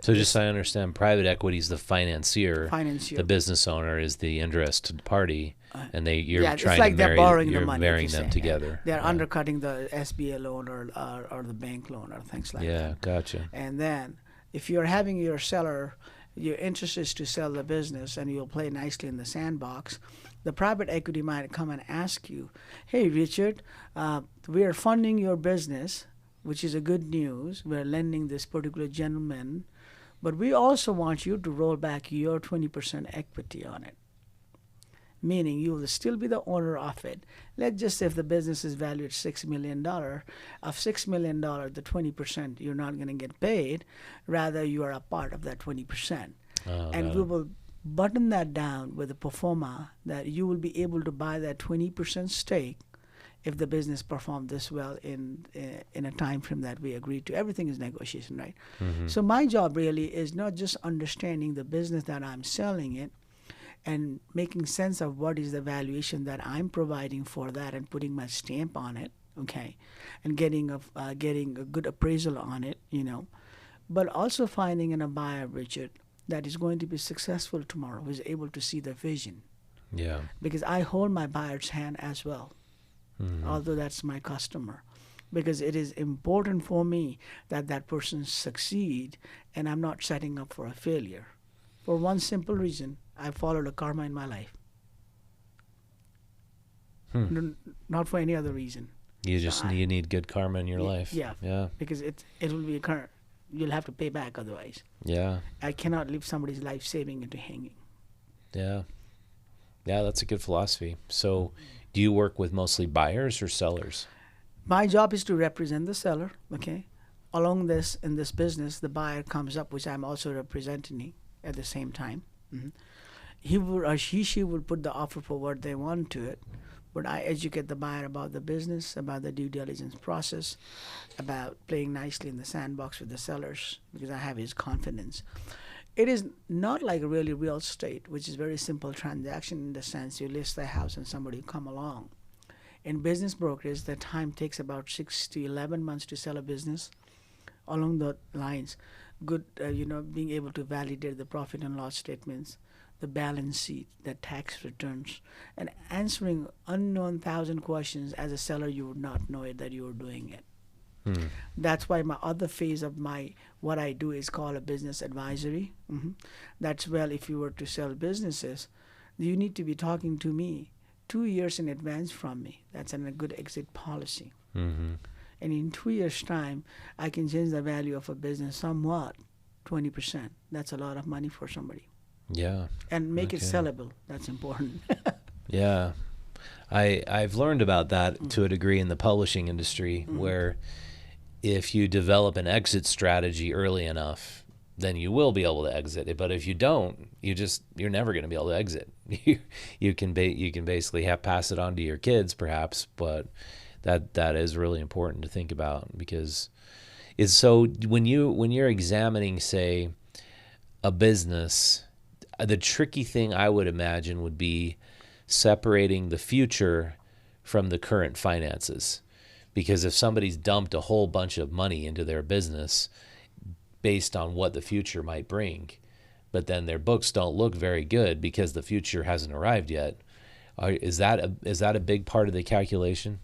So just so I understand, private equity is the financier. Financier. The business owner is the interested party, and you're Yeah, trying it's like to they're marry, borrowing you're the money. marrying them together. They're Yeah. undercutting the SBA loan or the bank loan or things like that. Yeah, gotcha. And then if you're having your seller, your interest is to sell the business and you'll play nicely in the sandbox, the private equity might come and ask you, hey, Richard, we are funding your business, which is a good news. We're lending this particular gentleman, but we also want you to roll back your 20% equity on it. Meaning you will still be the owner of it. Let's just say if the business is valued at $6 million, of $6 million, the 20% you're not going to get paid. Rather, you are a part of that 20%. Oh, And we will button that down with a pro forma that you will be able to buy that 20% stake if the business performed this well in a time frame that we agreed to. Everything is negotiation, right? Mm-hmm. So my job really is not just understanding the business that I'm selling it and making sense of what is the valuation that I'm providing for that and putting my stamp on it, okay, and getting a good appraisal on it, but also finding a buyer, Richard, that is going to be successful tomorrow, who is able to see the vision. Yeah. Because I hold my buyer's hand as well, Mm-hmm. although that's my customer. Because it is important for me that that person succeed and I'm not setting up for a failure. For one simple reason, I followed a karma in my life. Not for any other reason. You need good karma in your life. Yeah. Yeah. Because it will be current. You'll have to pay back otherwise. Yeah. I cannot leave somebody's life saving into hanging. Yeah. Yeah, that's a good philosophy. So do you work with mostly buyers or sellers? My job is to represent the seller, okay? Along this, in this business, the buyer comes up, which I'm also representing at the same time. Mm-hmm. He will, or she will put the offer for what they want to it, but I educate the buyer about the business, about the due diligence process, about playing nicely in the sandbox with the sellers, because I have his confidence. It is not like really real estate, which is very simple transaction in the sense you list the house and somebody will come along. In business brokerage, the time takes about 6 to 11 months to sell a business. Along the lines, good, being able to validate the profit and loss statements, the balance sheet, the tax returns, and answering unknown 1,000 questions. As a seller, you would not know it that you were doing it. That's why my other phase of what I do is called a business advisory. Mm-hmm. That's well, if you were to sell businesses, you need to be talking to me 2 years in advance from me. That's a good exit policy. Mm-hmm. And in 2 years' time, I can change the value of a business somewhat, 20%. That's a lot of money for somebody. Yeah. And make it sellable. That's important. Yeah. I've learned about that to a degree in the publishing industry, where if you develop an exit strategy early enough, then you will be able to exit it. But if you don't, you're never going to be able to exit. You can basically pass it on to your kids, perhaps, but that is really important to think about, because it's so when you're examining, say, a business, the tricky thing I would imagine would be separating the future from the current finances. Because if somebody's dumped a whole bunch of money into their business based on what the future might bring, but then their books don't look very good because the future hasn't arrived yet, is that a big part of the calculation?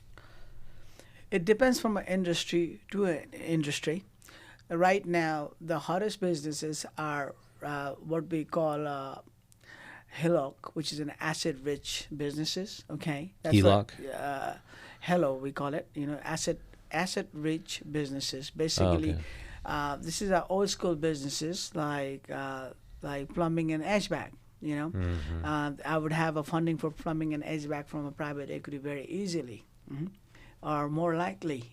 It depends from an industry to an industry. Right now, the hottest businesses are what we call HELOC, which is an asset-rich businesses. Okay, that's HELOC. Hello, we call it. Asset-rich businesses. Basically, this is our old school businesses like plumbing and HVAC. I would have a funding for plumbing and HVAC from a private equity very easily. Mm-hmm. are more likely,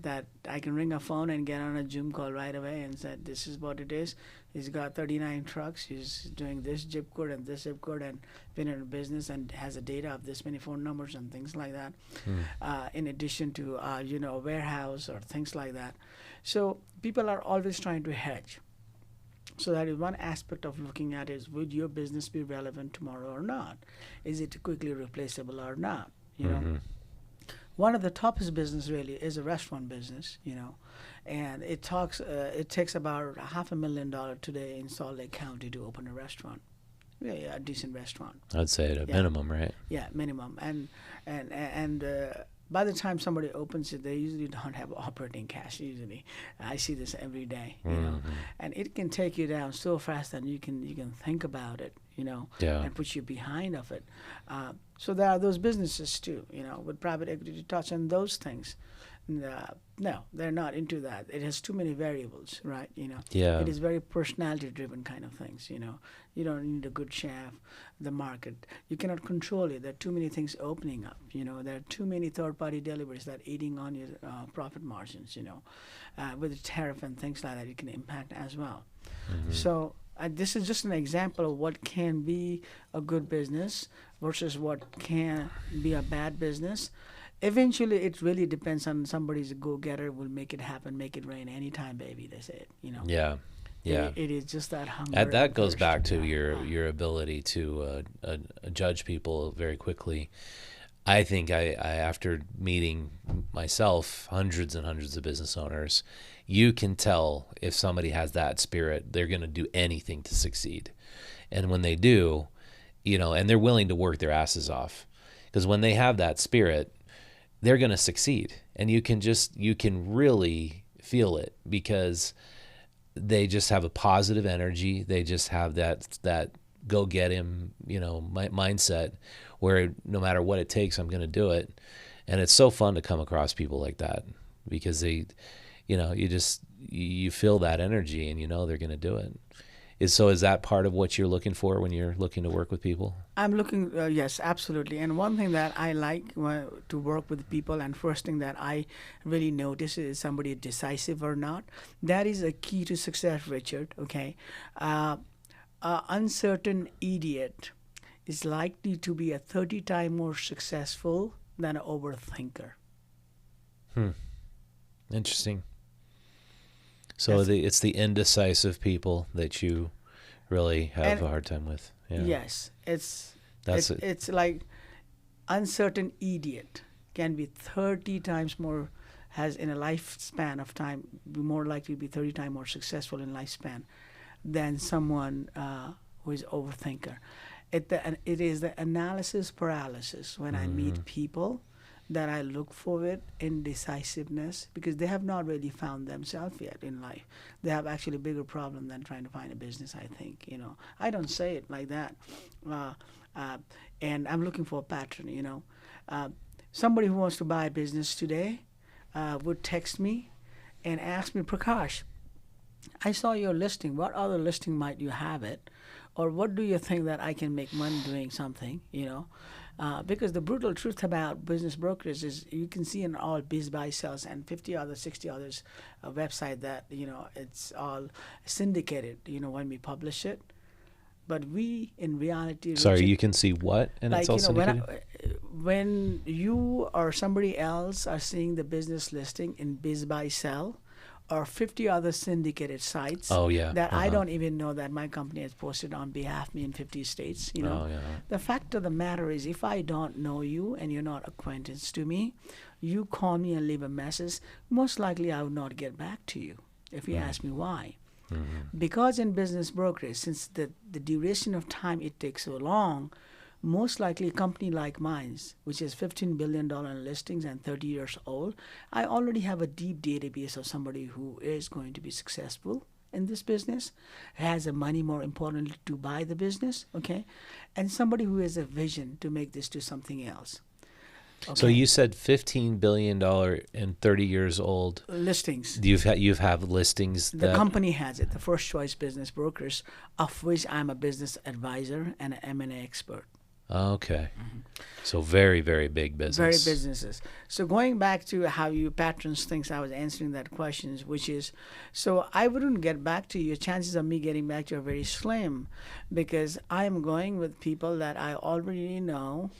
that I can ring a phone and get on a Zoom call right away and said, this is what it is. He's got 39 trucks. He's doing this zip code and this zip code and been in a business and has a data of this many phone numbers and things like that. In addition to, a warehouse or things like that. So people are always trying to hedge. So that is one aspect of looking at is, would your business be relevant tomorrow or not? Is it quickly replaceable or not? One of the toughest business really is a restaurant business, and it takes about $500,000 today in Salt Lake County to open a restaurant, really a decent restaurant. I'd say at a minimum, right? Yeah, minimum. And by the time somebody opens it, they usually don't have operating cash. Usually, I see this every day, and it can take you down so fast that you can think about it, and put you behind of it. So there are those businesses too, with private equity to touch on those things. No, they're not into that. It has too many variables, right? It is very personality-driven kind of things. You don't need a good chef, the market. You cannot control it. There are too many things opening up. There are too many third-party deliveries that are eating on your profit margins. With the tariff and things like that, it can impact as well. So this is just an example of what can be a good business versus what can be a bad business. Eventually, it really depends on somebody's go-getter will make it happen, make it rain anytime, baby. They say it, Yeah. It is just that hunger. That goes back to your ability to judge people very quickly. I think I after meeting myself hundreds and hundreds of business owners, you can tell if somebody has that spirit, they're going to do anything to succeed. And when they do, and they're willing to work their asses off, because when they have that spirit, they're going to succeed. And you can really feel it because they just have a positive energy. They just have that go get him, mindset where no matter what it takes, I'm going to do it. And it's so fun to come across people like that because they, you feel that energy and they're going to do it. Is that part of what you're looking for when you're looking to work with people? I'm looking, yes, absolutely. And one thing that I like to work with people, and first thing that I really notice is somebody decisive or not. That is a key to success, Richard, okay? Uncertain idiot is likely to be a 30 times more successful than an overthinker. Interesting. So it's the indecisive people that you really have a hard time with. Yeah. Yes, it's like uncertain idiot can be 30 times more, has in a lifespan of time, be more likely to be 30 times more successful in lifespan than someone who is overthinker. It is the analysis paralysis when I meet people that I look for it, indecisiveness, because they have not really found themselves yet in life. They have actually a bigger problem than trying to find a business, I think. I don't say it like that. And I'm looking for a pattern, Somebody who wants to buy a business today would text me and ask me, Prakash, I saw your listing. What other listing might you have it? Or what do you think that I can make money doing something, because the brutal truth about business brokers is you can see in all biz, buy, sells, and 50 others, 60 others website that, it's all syndicated, when we publish it. But we, in reality... Sorry, you can see what? And it's all syndicated? When you or somebody else are seeing the business listing in biz, buy, sell, or 50 other syndicated sites that I don't even know that my company has posted on behalf of me in 50 states. The fact of the matter is, if I don't know you and you're not acquaintance to me, you call me and leave a message, most likely I would not get back to you if you ask me why. Because in business brokerage, since the duration of time it takes so long, most likely a company like mine, which is $15 billion in listings and 30 years old, I already have a deep database of somebody who is going to be successful in this business, has the money, more importantly, to buy the business, okay, and somebody who has a vision to make this to something else. Okay. So you said $15 billion and 30 years old listings. You have listings. The company has it. The First Choice Business Brokers, of which I'm a business advisor and an M&A expert. Okay. So very, very big Very business. businesses. So going back to how you patrons thinks, I was answering that question, which is, so I wouldn't get back to you. Chances of me getting back to you are very slim, because I'm going with people that I already know.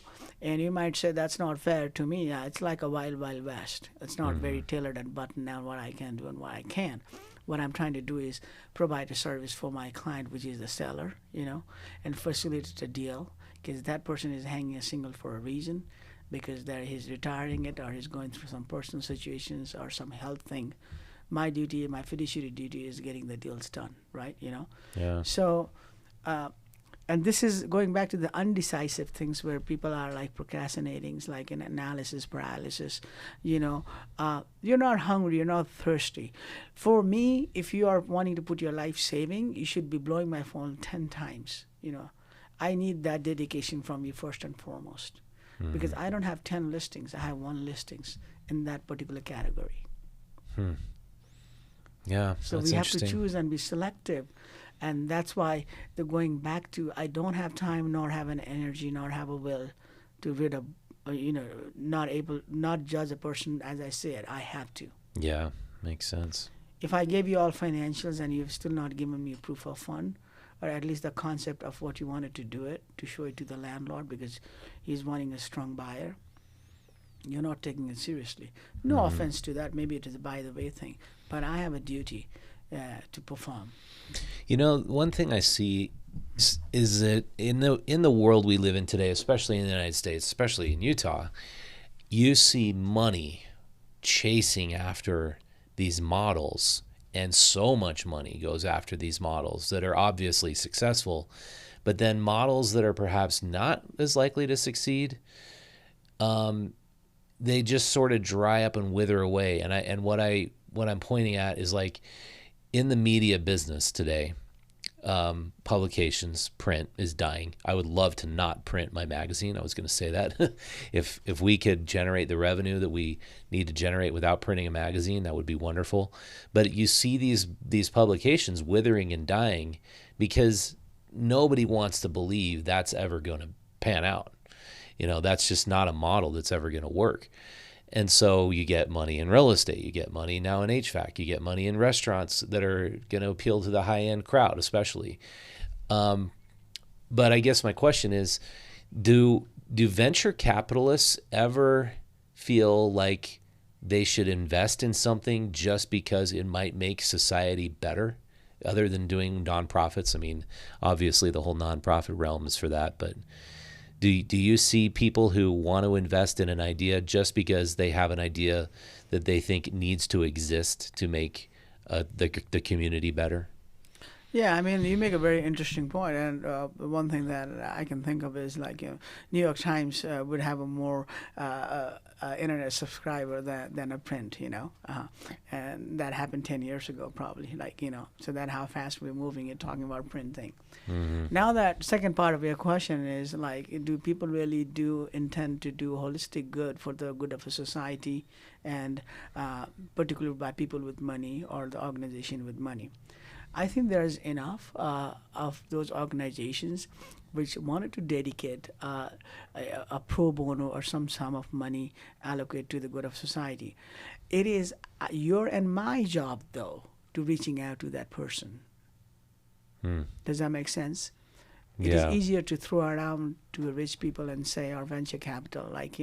And you might say that's not fair to me. Yeah, it's like a wild, wild west. It's not very tailored and buttoned down what I can do and what I can't. What I'm trying to do is provide a service for my client, which is the seller, and facilitate a deal, because that person is hanging a single for a reason, because he's retiring it, or he's going through some personal situations or some health thing. My duty, my fiduciary duty, is getting the deals done, right? Yeah. So, and this is going back to the undecisive things where people are like procrastinating, it's like an analysis paralysis. You're not hungry, you're not thirsty. For me, if you are wanting to put your life saving, you should be blowing my phone 10 times. I need that dedication from you first and foremost, because I don't have 10 listings. I have 1 listings in that particular category. Yeah. So that's we have to interesting. choose and be selective. And that's why the going back to, I don't have time, nor have an energy, nor have a will to rid of, not judge a person as I said. I have to. Yeah. Makes sense. If I gave you all financials and you've still not given me a proof of fund, or at least the concept of what you wanted to do it, to show it to the landlord because he's wanting a strong buyer, you're not taking it seriously. No offense to that. Maybe it is a by the way thing, but I have a duty to perform. One thing I see is that in the world we live in today, especially in the United States, especially in Utah, you see money chasing after these models, and so much money goes after these models that are obviously successful, but then models that are perhaps not as likely to succeed, they just sort of dry up and wither away. And what I'm pointing at is, like, in the media business today, publications, print is dying. I would love to not print my magazine. I was going to say that. if we could generate the revenue that we need to generate without printing a magazine, that would be wonderful. But you see these publications withering and dying because nobody wants to believe that's ever going to pan out. That's just not a model that's ever going to work. And so you get money in real estate, you get money now in HVAC, you get money in restaurants that are going to appeal to the high-end crowd, especially. But I guess my question is, do venture capitalists ever feel like they should invest in something just because it might make society better, other than doing nonprofits? I mean, obviously the whole nonprofit realm is for that, but do you see people who want to invest in an idea just because they have an idea that they think needs to exist to make the community better? Yeah, I mean, you make a very interesting point, and one thing that I can think of is like, New York Times would have a more internet subscriber than a print, and that happened 10 years ago probably, so that how fast we're moving it, talking about print thing. Now that second part of your question is like, do people really intend to do holistic good for the good of a society, and particularly by people with money or the organization with money? I think there's enough of those organizations which wanted to dedicate a pro bono or some sum of money allocated to the good of society. It is your and my job, though, to reaching out to that person. Does that make sense? It is easier to throw around to the rich people and say, or venture capital, like,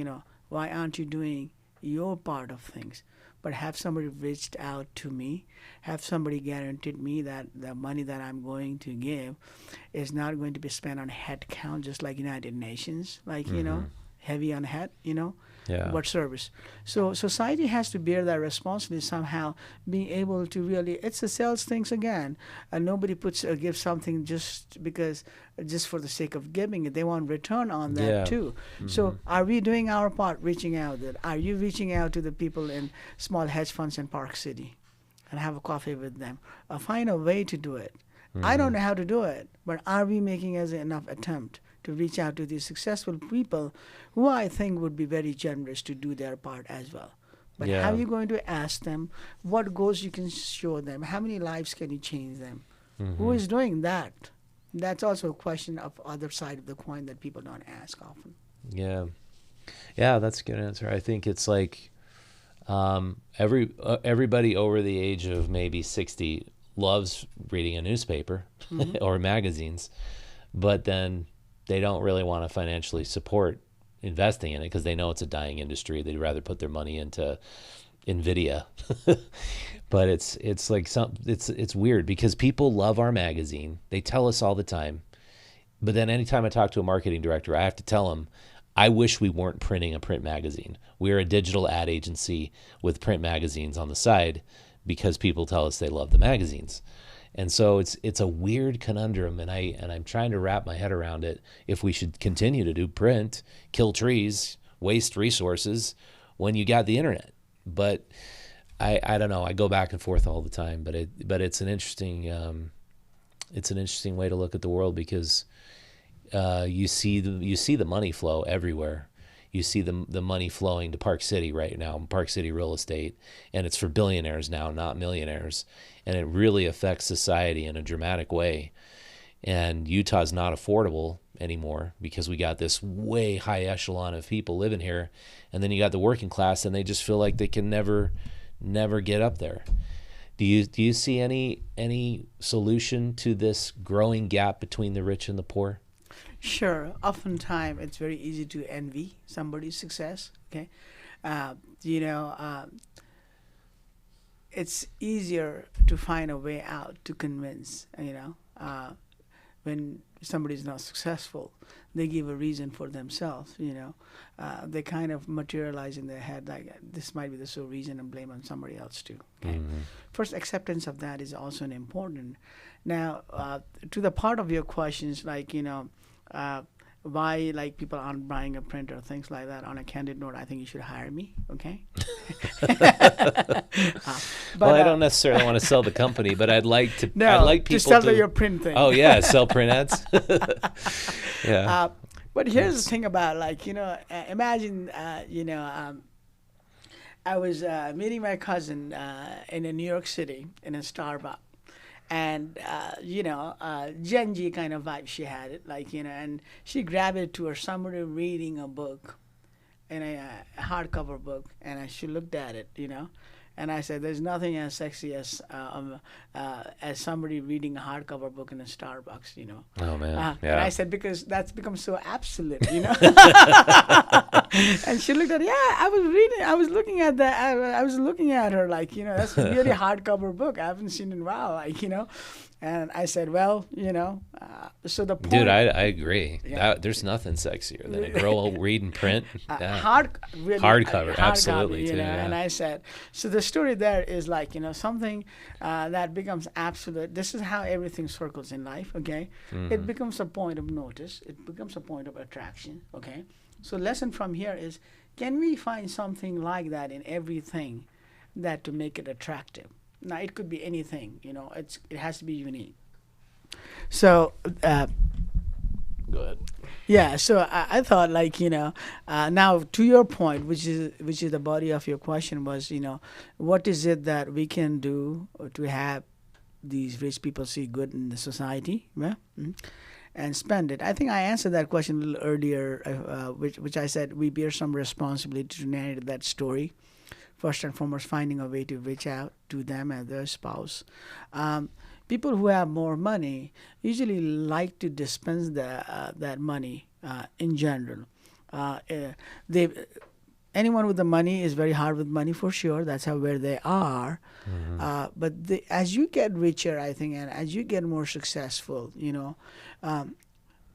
why aren't you doing your part of things? But have somebody reached out to me, have somebody guaranteed me that the money that I'm going to give is not going to be spent on head count, just like United Nations, like, heavy on head, what service. So society has to bear that responsibility somehow, being able to really, it's a sales things again. And nobody gives something just for the sake of giving it. They want return on that too. So are we doing our part, reaching out? Are you reaching out to the people in small hedge funds in Park City and have a coffee with them? Find a way to do it. I don't know how to do it, but are we making enough attempt to reach out to these successful people who I think would be very generous to do their part as well? But how are you going to ask them? What goals you can show them? How many lives can you change them? Who is doing that? That's also a question of other side of the coin that people don't ask often. Yeah. Yeah, that's a good answer. I think it's like everybody over the age of maybe 60 loves reading a newspaper or magazines, but then they don't really want to financially support investing in it because they know it's a dying industry. They'd rather put their money into Nvidia. But it's like it's weird because people love our magazine. They tell us all the time. But then anytime I talk to a marketing director, I have to tell them, I wish we weren't printing a print magazine. We're a digital ad agency with print magazines on the side because people tell us they love the magazines. And so it's a weird conundrum, and I'm trying to wrap my head around it. If we should continue to do print, kill trees, waste resources when you got the internet. But I don't know. I go back and forth all the time, but it's an interesting way to look at the world because you see the money flow everywhere. You see the money flowing to Park City right now, Park City real estate, and it's for billionaires now, not millionaires, and it really affects society in a dramatic way. And Utah's not affordable anymore because we got this way high echelon of people living here, and then you got the working class, and they just feel like they can never get up there. Do you see any solution to this growing gap between the rich and the poor? Sure. Oftentimes, it's very easy to envy somebody's success. Okay, you know, it's easier to find a way out to convince. When somebody's not successful, they give a reason for themselves. They kind of materialize in their head like this might be the sole reason and blame on somebody else too. Okay? First, acceptance of that is also an important. Now, to the part of your questions, like why like people aren't buying a printer, things like that. On a candid note, I think you should hire me. Okay. Well, I don't necessarily want to sell the company, but I'd like to. No, I'd like people to sell your print thing. Oh yeah, sell print ads. Yeah. But here's the thing about imagine I was meeting my cousin in New York City in a Starbucks. And Gen Z kind of vibe she had it, and she grabbed it to her, somebody reading a book, in a hardcover book, and she looked at it, and I said, "There's nothing as sexy as somebody reading a hardcover book in a Starbucks, Oh man, yeah. And I said because that's become so absolute, And she looked at it. Yeah, I was looking at that. I was looking at her that's a really hardcover book. I haven't seen in a while, And I said, well, so the point. Dude, I agree. Yeah. There's nothing sexier than a girl reading print. Yeah. Hardcover, absolutely. Too, yeah. And I said, so the story there is something that becomes absolute. This is how everything circles in life, okay? Mm-hmm. It becomes a point of notice. It becomes a point of attraction, okay? So lesson from here is, can we find something like that in everything that to make it attractive? Now, it could be anything, it has to be unique. So, go ahead. Yeah, so I thought now to your point, which is the body of your question was, what is it that we can do to have these rich people see good in the society, yeah? And spend it. I think I answered that question a little earlier, which I said we bear some responsibility to narrate that story. First and foremost, finding a way to reach out to them and their spouse. People who have more money usually like to dispense that money in general. Anyone with the money is very hard with money for sure. That's where they are. Mm-hmm. But as you get richer, I think, and as you get more successful,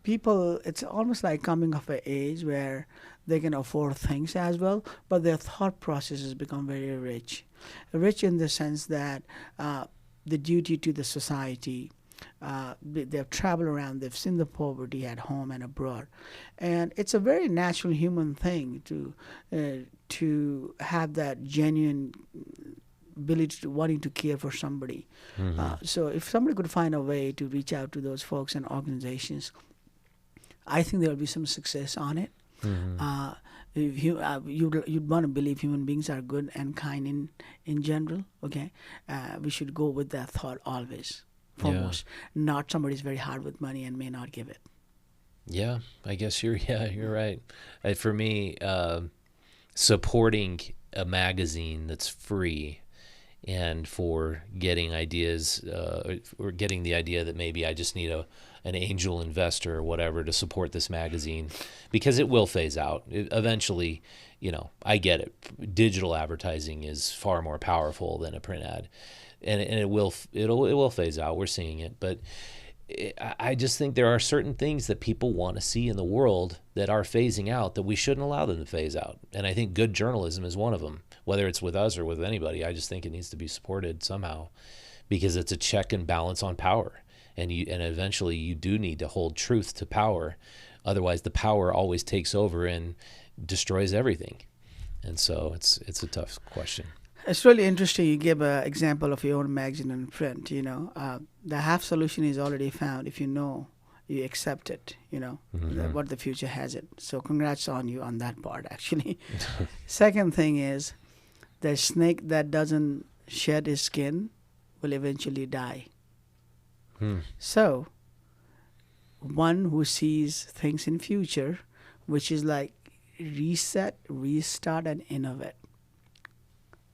people, it's almost like coming of an age where they can afford things as well, but their thought processes become very rich. Rich in the sense that the duty to the society, they've traveled around, they've seen the poverty at home and abroad. And it's a very natural human thing to have that genuine ability to wanting to care for somebody. Mm-hmm. So if somebody could find a way to reach out to those folks and organizations, I think there will be some success on it. Mm-hmm. You'd want to believe human beings are good and kind in general. Okay, we should go with that thought always. foremost, not somebody's very hard with money and may not give it. Yeah, I guess you're right. For me, supporting a magazine that's free and for getting ideas or getting the idea that maybe I just need an angel investor or whatever to support this magazine, because it will phase out. Eventually, I get it. Digital advertising is far more powerful than a print ad, and it will phase out. We're seeing it, but I just think there are certain things that people want to see in the world that are phasing out that we shouldn't allow them to phase out. And I think good journalism is one of them, whether it's with us or with anybody. I just think it needs to be supported somehow, because it's a check and balance on power. And eventually you do need to hold truth to power. Otherwise the power always takes over and destroys everything. And so it's a tough question. It's really interesting. You give an example of your own magazine and print. The half solution is already found. If you accept it. What the future has it. So congrats on you on that part, actually. Second thing is, the snake that doesn't shed his skin will eventually die. So, one who sees things in future, which is like reset, restart, and innovate.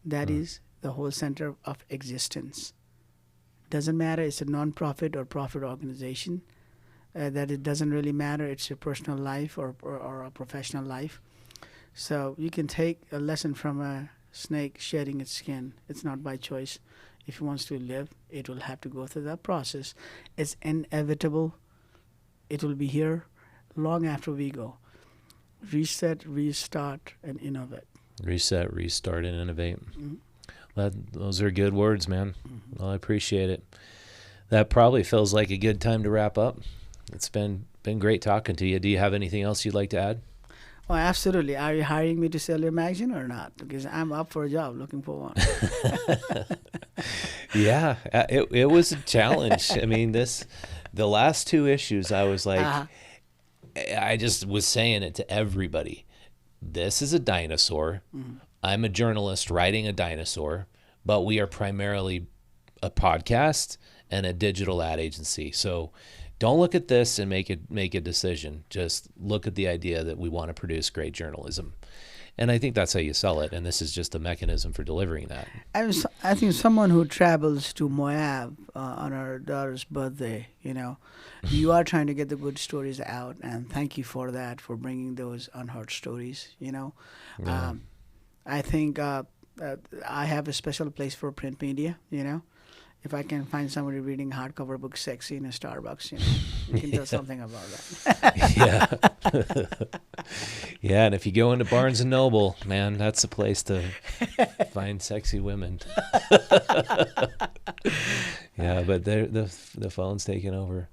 That is the whole center of existence. Doesn't matter it's a non-profit or profit organization. That it doesn't really matter. It's your personal life or a professional life. So you can take a lesson from a snake shedding its skin. It's not by choice. If it wants to live, it will have to go through that process. It's inevitable. It will be here long after we go. Reset, restart, and innovate. Reset, restart, and innovate. Those are good words, man. Well, I appreciate it. That probably feels like a good time to wrap up. It's been great talking to you. Do you have anything else you'd like to add? Well, absolutely. Are you hiring me to sell your magazine or not? Because I'm up for a job, looking for one. Yeah, it was a challenge. I mean, the last two issues, I was like, I just was saying it to everybody. This is a dinosaur. I'm a journalist writing a dinosaur, but we are primarily a podcast and a digital ad agency. So don't look at this and make a decision. Just look at the idea that we want to produce great journalism. And I think that's how you sell it. And this is just a mechanism for delivering that. I think someone who travels to Moab on our daughter's birthday, you are trying to get the good stories out. And thank you for that, for bringing those unheard stories, Yeah. I think I have a special place for print media, If I can find somebody reading hardcover book sexy in a Starbucks, you can do something about that. Yeah, and if you go into Barnes & Noble, man, that's the place to find sexy women. Yeah, but the phone's taking over.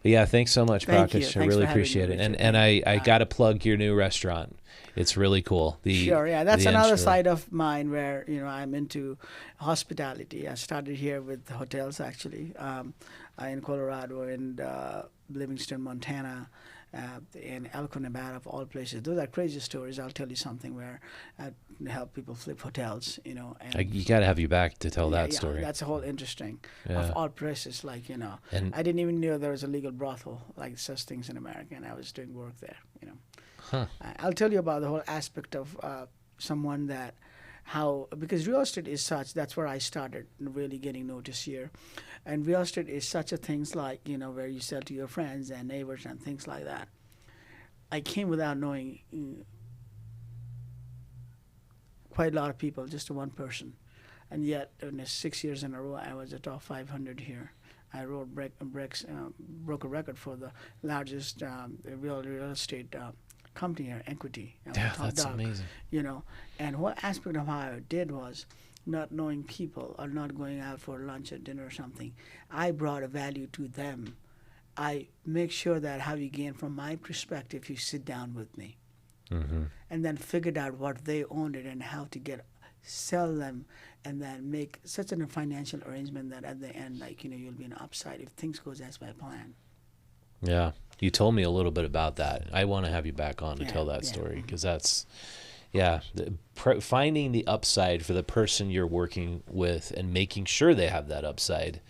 But yeah, thanks so much, Prakash. I really appreciate it. And I got to plug your new restaurant. It's really cool. Sure, yeah. That's another side of mine where, I'm into hospitality. I started here with hotels, actually, in Colorado and Livingston, Montana, in Elko, Nevada, of all places. Those are crazy stories. I'll tell you something where I help people flip hotels, And you got to have you back to tell that story. That's a whole interesting. Of all places, and I didn't even know there was a legal brothel like such things in America, and I was doing work there, Huh. I'll tell you about the whole aspect of someone because real estate is such, that's where I started really getting noticed here. And real estate is such a things like, where you sell to your friends and neighbors and things like that. I came without knowing quite a lot of people, just one person. And yet, in the 6 years in a row, I was a top 500 here. I broke a record for the largest real estate company here, Equity. Yeah, that's amazing. And what aspect of how I did was not knowing people or not going out for lunch or dinner or something. I brought a value to them. I make sure that how you gain from my perspective, you sit down with me. And then figured out what they owned it and how to sell them, and then make such a financial arrangement that at the end, you'll be an upside if things goes as by plan. Yeah. You told me a little bit about that. I want to have you back on to tell that story, because that's, finding the upside for the person you're working with and making sure they have that upside.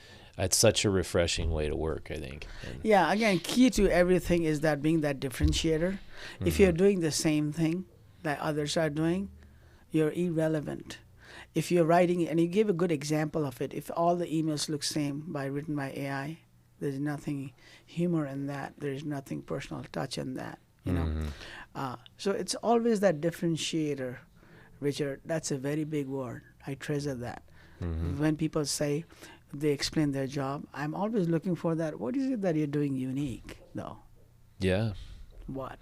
It's such a refreshing way to work, I think. And, Yeah, again, key to everything is that being that differentiator. If you're doing the same thing that others are doing, you're irrelevant. If you're writing, and you give a good example of it, if all the emails look same written by AI, there's nothing humor in that. There's nothing personal touch in that, you know. So it's always that differentiator, Richard. That's a very big word. I treasure that. When people say they explain their job, I'm always looking for that. What is it that you're doing unique, though? yeah. What?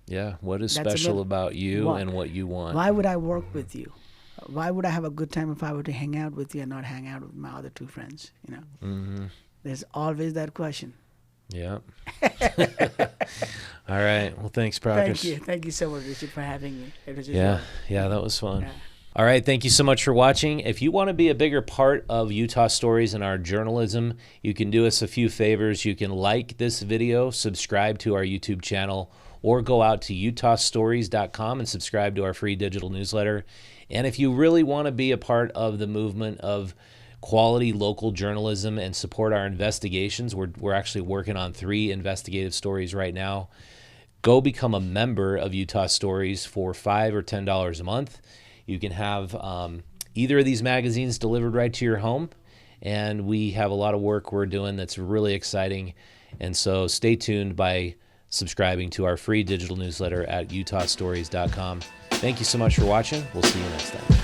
Yeah. What is That's a special little- about you What? and what you want? Why would I work with you? Why would I have a good time if I were to hang out with you and not hang out with my other two friends? You know, there's always that question. Yeah. All right. Well, thanks, Prakash. Thank you so much, Richard, for having me. It was a Yeah. joy. Yeah, that was fun. Yeah. All right. Thank you so much for watching. If you want to be a bigger part of Utah Stories and our journalism, you can do us a few favors. You can like this video, subscribe to our YouTube channel, or go out to utahstories.com and subscribe to our free digital newsletter. And if you really want to be a part of the movement of quality local journalism and support our investigations, we're actually working on 3 investigative stories right now. Go become a member of Utah Stories for $5 or $10 a month. You can have either of these magazines delivered right to your home, and we have a lot of work we're doing that's really exciting. And so stay tuned by subscribing to our free digital newsletter at utahstories.com. Thank you so much for watching. We'll see you next time.